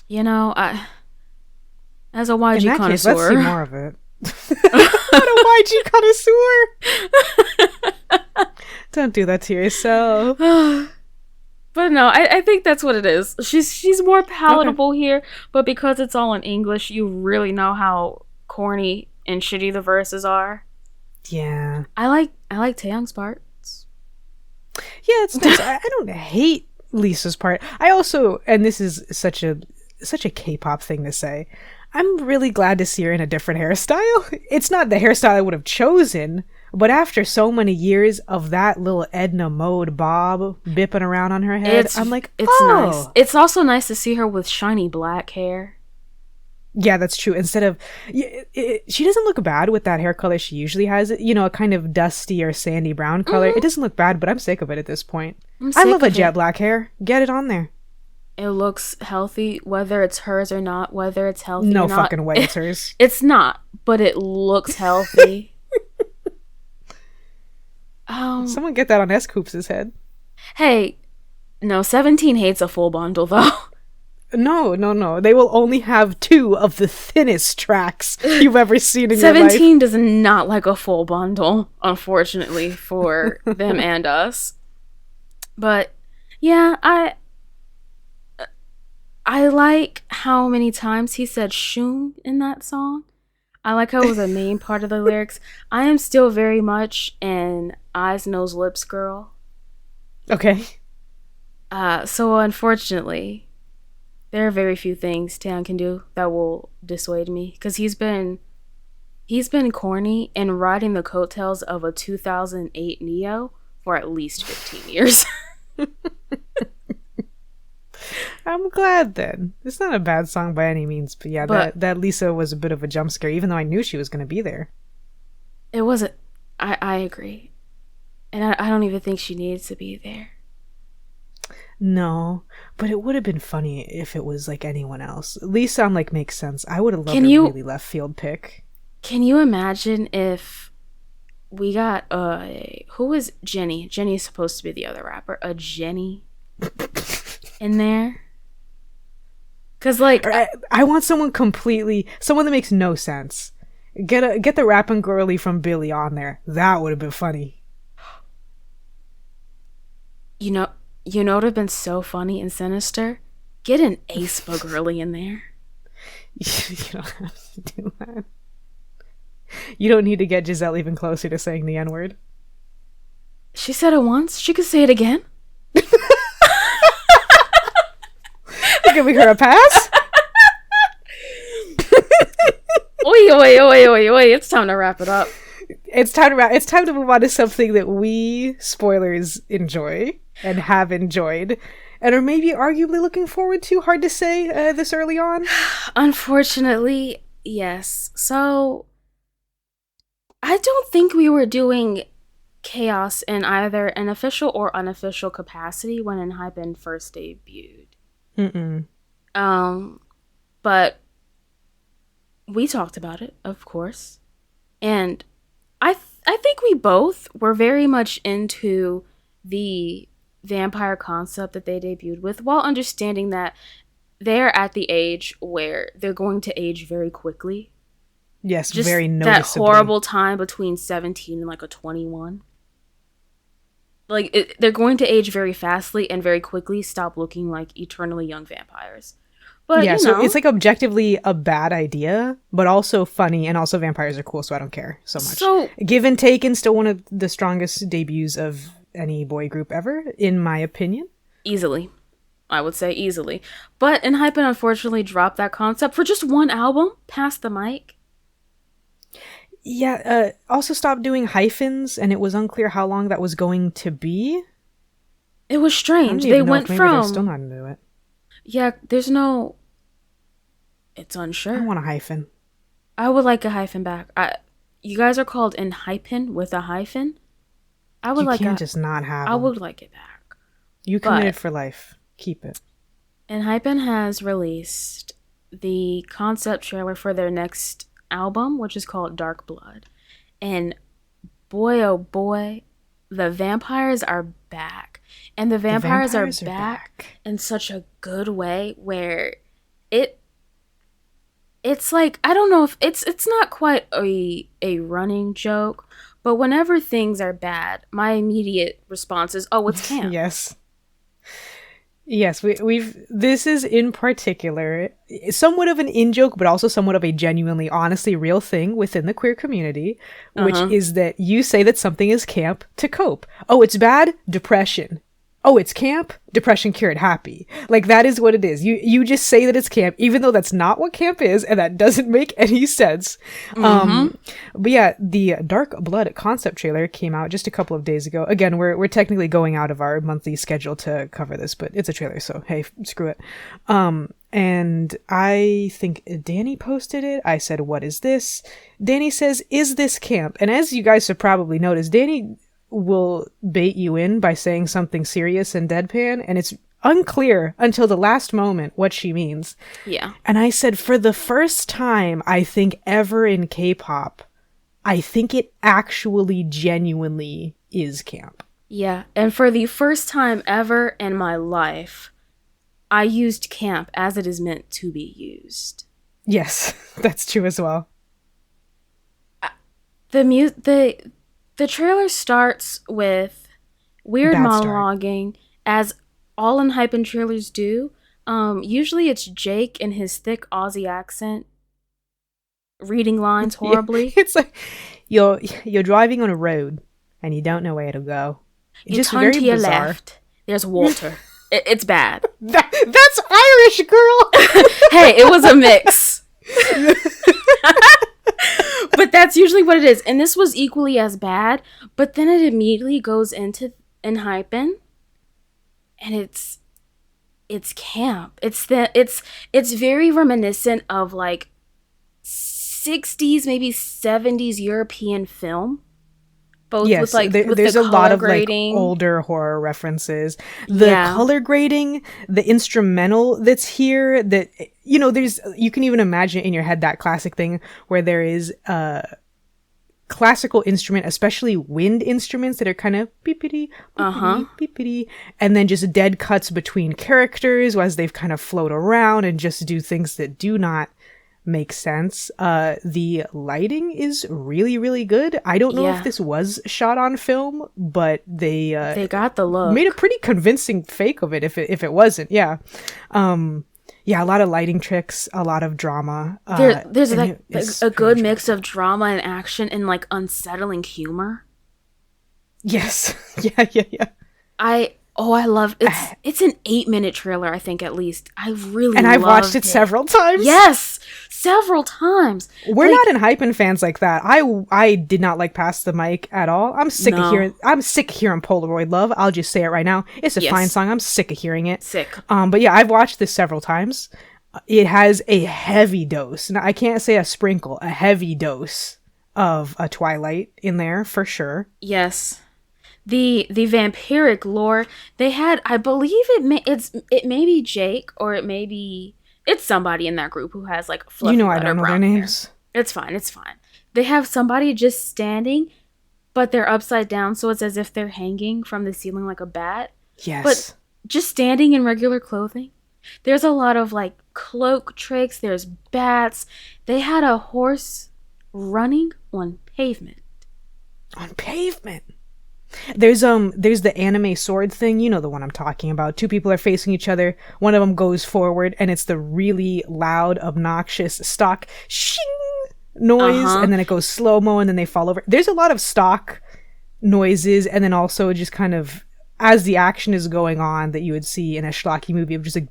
You know, as a YG connoisseur, let's see more of it. Not a YG connoisseur. Don't do that to yourself. But no, I think that's what it is. She's more palatable here, but because it's all in English, you really know how corny and shitty the verses are. Yeah. I like Taeyang's parts. Yeah, it's nice. I don't hate Lisa's part. I also, and this is such a K-pop thing to say, I'm really glad to see her in a different hairstyle. It's not the hairstyle I would have chosen, but after so many years of that little Edna Mode bob bipping around on her head, I'm like, it's nice. It's also nice to see her with shiny black hair. Yeah, that's true. Instead of, she doesn't look bad with that hair color she usually has. You know, a kind of dusty or sandy brown color. It doesn't look bad, but I'm sick of it at this point. I love a jet black hair. Get it on there. It looks healthy, whether it's hers or not, whether it's healthy or not. No fucking way it's hers. It's not, but it looks healthy. Someone get that on S-Coops' head. Hey, no, 17 hates a full bundle, though. No. They will only have 2 of the thinnest tracks you've ever seen in your life. 17 does not like a full bundle, unfortunately, for them and us. But, yeah, I like how many times he said "shung" in that song. I like how it was a main part of the lyrics. I am still very much an eyes, nose, lips girl. Okay. So unfortunately, there are very few things Taeyang can do that will dissuade me, because he's been corny and riding the coattails of a 2008 Neo for at least 15 years. I'm glad then. It's not a bad song by any means, but yeah, that Lisa was a bit of a jump scare, even though I knew she was going to be there. It wasn't. I agree. And I don't even think she needs to be there. No, but it would have been funny if it was like anyone else. Lisa on like makes sense. I would have loved a really left field pick. Can you imagine if we got who is Jenny? Jenny is supposed to be the other rapper. A Jenny in there. Cause like I want someone that makes no sense. Get the rapping girly from Billy on there. That would have been funny. You know what would have been so funny and sinister? Get an aespa girly in there. You don't have to do that. You don't need to get Giselle even closer to saying the N-word. She said it once. She could say it again. You're giving her a pass? Oi. It's time to wrap it up. It's time to move on to something that we, spoilers, enjoy and have enjoyed and are maybe arguably looking forward to. Hard to say this early on. Unfortunately, yes. So I don't think we were doing chaos in either an official or unofficial capacity when Enhypen first debuted. But we talked about it, of course, and I think we both were very much into the vampire concept that they debuted with, while understanding that they're at the age where they're going to age very quickly. Yes, just very noticeably. That horrible time between 17 and like a 21. Like, they're going to age very fastly and very quickly stop looking like eternally young vampires. But, yeah, you so know, it's like objectively a bad idea, but also funny, and also vampires are cool, so I don't care so much. So, Give and Take, and still one of the strongest debuts of any boy group ever, in my opinion. Easily. I would say easily. But Enhypen unfortunately dropped that concept for just one album, Past the Mic. Yeah, also stopped doing hyphens, and it was unclear how long that was going to be. It was strange. They went maybe from... they're still not into it. Yeah, there's no... It's unsure. I want a hyphen. I would like a hyphen back. You guys are called Enhypen with a hyphen? I would like You can't just not have them. I would like it back. You committed for life. Keep it. Enhypen has released the concept trailer for their next album, which is called Dark Blood. And boy, oh boy, the vampires are back. And the vampires are back in such a good way where it's like, I don't know if it's not quite a running joke, but whenever things are bad, my immediate response is, oh, it's camp. Yes, we've this is in particular somewhat of an in-joke, but also somewhat of a genuinely, honestly real thing within the queer community, which is that you say that something is camp to cope. Oh, it's bad? Depression. Oh, it's camp? Depression cured happy. Like, that is what it is. You just say that it's camp, even though that's not what camp is, and that doesn't make any sense. But yeah, the Dark Blood concept trailer came out just a couple of days ago. Again, we're technically going out of our monthly schedule to cover this, but it's a trailer, so hey, screw it. And I think Dani posted it. I said, what is this? Dani says, is this camp? And as you guys have probably noticed, Dani will bait you in by saying something serious and deadpan, and it's unclear until the last moment what she means. Yeah. And I said, for the first time, I think ever in K-pop, I think it actually genuinely is camp. Yeah, and for the first time ever in my life, I used camp as it is meant to be used. Yes, that's true as well. The trailer starts with weird monologuing, as all Enhypen trailers do. Usually it's Jake in his thick Aussie accent reading lines horribly. It's like you're driving on a road and you don't know where to go. It's You just turn very to your bizarre. left. There's water. It's bad. That's Irish, girl. Hey, it was a mix. But that's usually what it is. And this was equally as bad. But then it immediately goes into Enhypen. And it's camp. It's very reminiscent of like 60s, maybe 70s European film. Both Yes, with like there's the a lot of grading. like older horror references. The color grading, the instrumental that's here, that you can even imagine in your head that classic thing where there is a classical instrument, especially wind instruments that are kind of beepity, beepity, and then just dead cuts between characters as they've kind of float around and just do things that do not make sense. The lighting is really, really good. I don't know if this was shot on film, but they got the look. Made a pretty convincing fake of it if it wasn't. Yeah. A lot of lighting tricks, a lot of drama. There's like a good mix of drama and action and like unsettling humor. Yes. Yeah. I love it's an 8-minute trailer, I think, at least. I've watched it several times. Yes, several times. We're not Enhypen fans like that. I did not like Pass the Mic at all. I'm sick of hearing Polaroid Love. I'll just say it right now. It's a fine song. I'm sick of hearing it. But yeah, I've watched this several times. It has a heavy dose. Now, I can't say a sprinkle, a heavy dose of a Twilight in there for sure. Yes. The vampiric lore they had, I believe it may be Jake, or it's somebody in that group who has like fluffy I don't know their names. Hair. It's fine. They have somebody just standing, but they're upside down, so it's as if they're hanging from the ceiling like a bat. Yes. But just standing in regular clothing. There's a lot of like cloak tricks. There's bats. They had a horse running on pavement. On pavement. There's the anime sword thing, the one I'm talking about. Two people are facing each other. One of them goes forward, and it's the really loud, obnoxious stock shing noise, and then it goes slow-mo, and then they fall over. There's a lot of stock noises, and then also just kind of as the action is going on that you would see in a schlocky movie of just like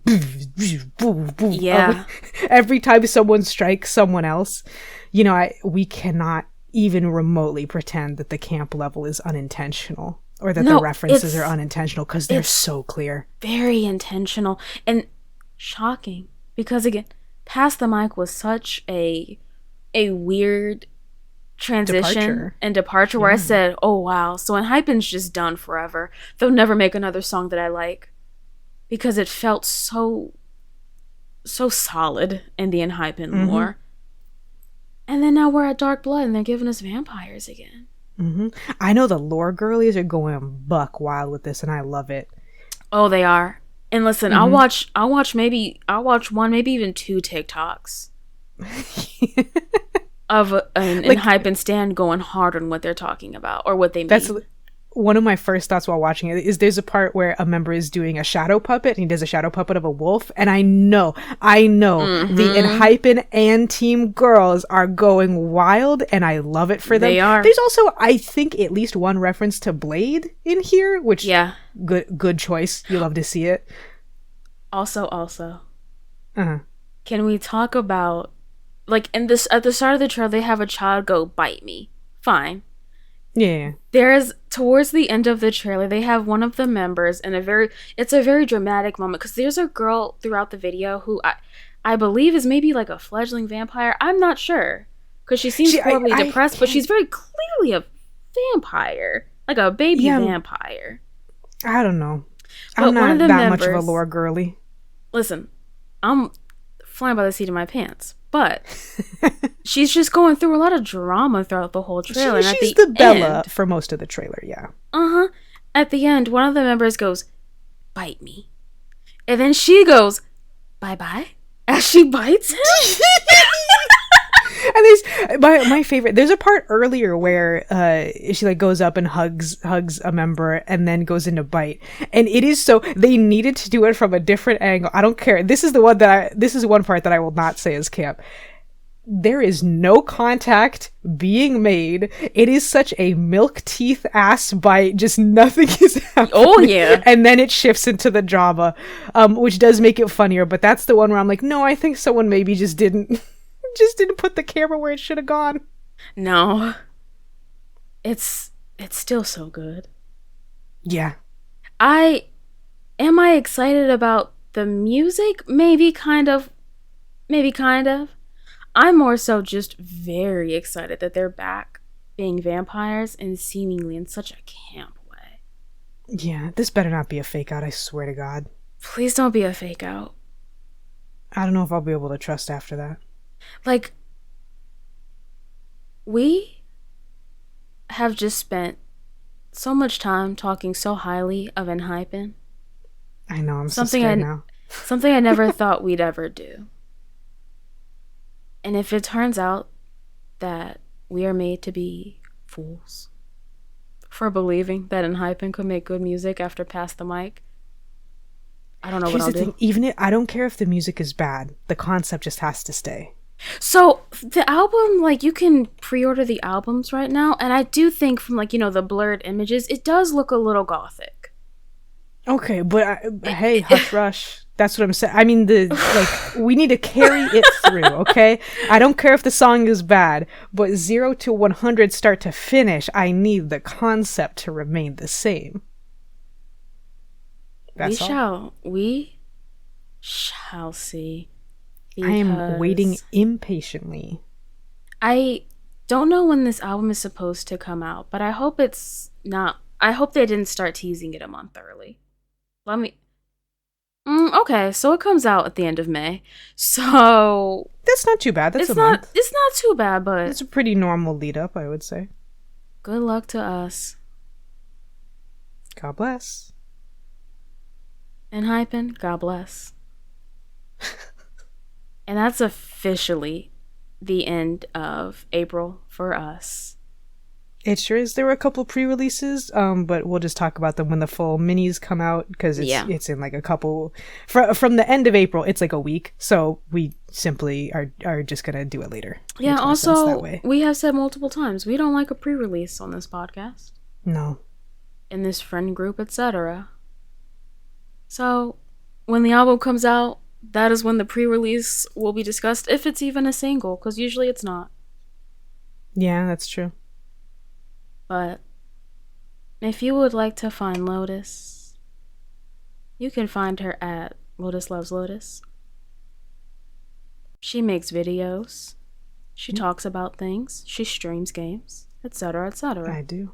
every time someone strikes someone else. We cannot even remotely pretend that the camp level is unintentional or that the references are unintentional, because they're so clear. Very intentional and shocking, because again, Pass the Mic was such a weird transition and departure where I said, oh wow, so Enhypen's just done forever. They'll never make another song that I like, because it felt so solid in the Enhypen lore. And then now we're at Dark Blood and they're giving us vampires again. I know the lore girlies are going buck wild with this, and I love it. Oh, they are. And listen, I'll watch one, maybe even 2 TikToks of an Enhypen stand going hard on what they're talking about or what they mean. That's one of my first thoughts while watching it. Is there's a part where a member is doing a shadow puppet, and he does a shadow puppet of a wolf, and I know the Enhypen and team girls are going wild, and I love it for them. They are. There's also, I think, at least one reference to Blade in here, which good choice. You love to see it. Also, can we talk about, like, at the start of the trailer, they have a child go bite me. Fine. Yeah. There's, towards the end of the trailer, they have one of the members in it's a very dramatic moment, because there's a girl throughout the video who I believe is maybe like a fledgling vampire. I'm not sure, because she seems horribly depressed, but she's very clearly a vampire, like a baby vampire. I don't know. I'm not that much of a lore girly. Listen, I'm flying by the seat of my pants. But she's just going through a lot of drama throughout the whole trailer. She's the Bella for most of the trailer, yeah. At the end, one of the members goes, bite me. And then she goes, bye-bye, as she bites him. And there's my favorite. There's a part earlier where she like goes up and hugs a member and then goes into bite, and it is so they needed to do it from a different angle. I don't care. This is one part that I will not say is camp. there is no contact being made. It is such a milk teeth ass bite. Just nothing is happening. Oh, yeah. And then it shifts into the drama, which does make it funnier. But that's the one where I'm like, no, I think someone maybe just didn't put the camera where it should have gone. No. It's still so good. Yeah. Am I excited about the music? Maybe kind of. I'm more so just very excited that they're back being vampires and seemingly in such a camp way. Yeah, this better not be a fake out, I swear to God. Please don't be a fake out. I don't know if I'll be able to trust after that. Like, we have just spent so much time talking so highly of Enhypen. I know, I'm so scared now. Something I never thought we'd ever do. And if it turns out that we are made to be fools for believing that Enhypen could make good music after Pass the Mic, I don't know what I'll do. I don't care if the music is bad. The concept just has to stay. So the album, like, you can pre-order the albums right now, and I do think from, like, the blurred images, it does look a little gothic. Okay, but hey, hush rush. That's what I'm saying. I mean, we need to carry it through, okay? I don't care if the song is bad, but 0 to 100 start to finish, I need the concept to remain the same. We shall see. I am waiting impatiently. I don't know when this album is supposed to come out, but I hope it's not. I hope they didn't start teasing it a month early. Okay, so it comes out at the end of May. So that's not too bad. That's a month. It's not too bad, but it's a pretty normal lead up, I would say. Good luck to us. God bless. Enhypen, God bless. And that's officially the end of April for us. It sure is. There were a couple pre-releases, but we'll just talk about them when the full minis come out, because it's in like a couple from the end of April. It's like a week, so we simply are just gonna do it later. Yeah. Also, we have said multiple times we don't like a pre-release on this podcast. No. In this friend group, etc. So when the album comes out, that is when the pre-release will be discussed, if it's even a single, because usually it's not. Yeah, that's true. But if you would like to find Lotus, you can find her at Lotus Loves Lotus. She makes videos. She talks about things. She streams games, etc., etc. I do.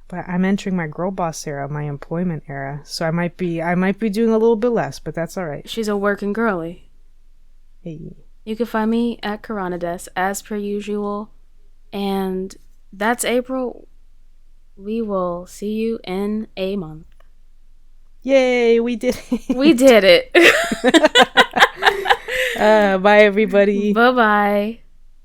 But I'm entering my girl boss era, my employment era, so I might be doing a little bit less, but that's all right. She's a working girly. Hey. You can find me at Karanades as per usual, and that's April. We will see you in a month. Yay, we did it. We did it. Bye, everybody. Bye-bye.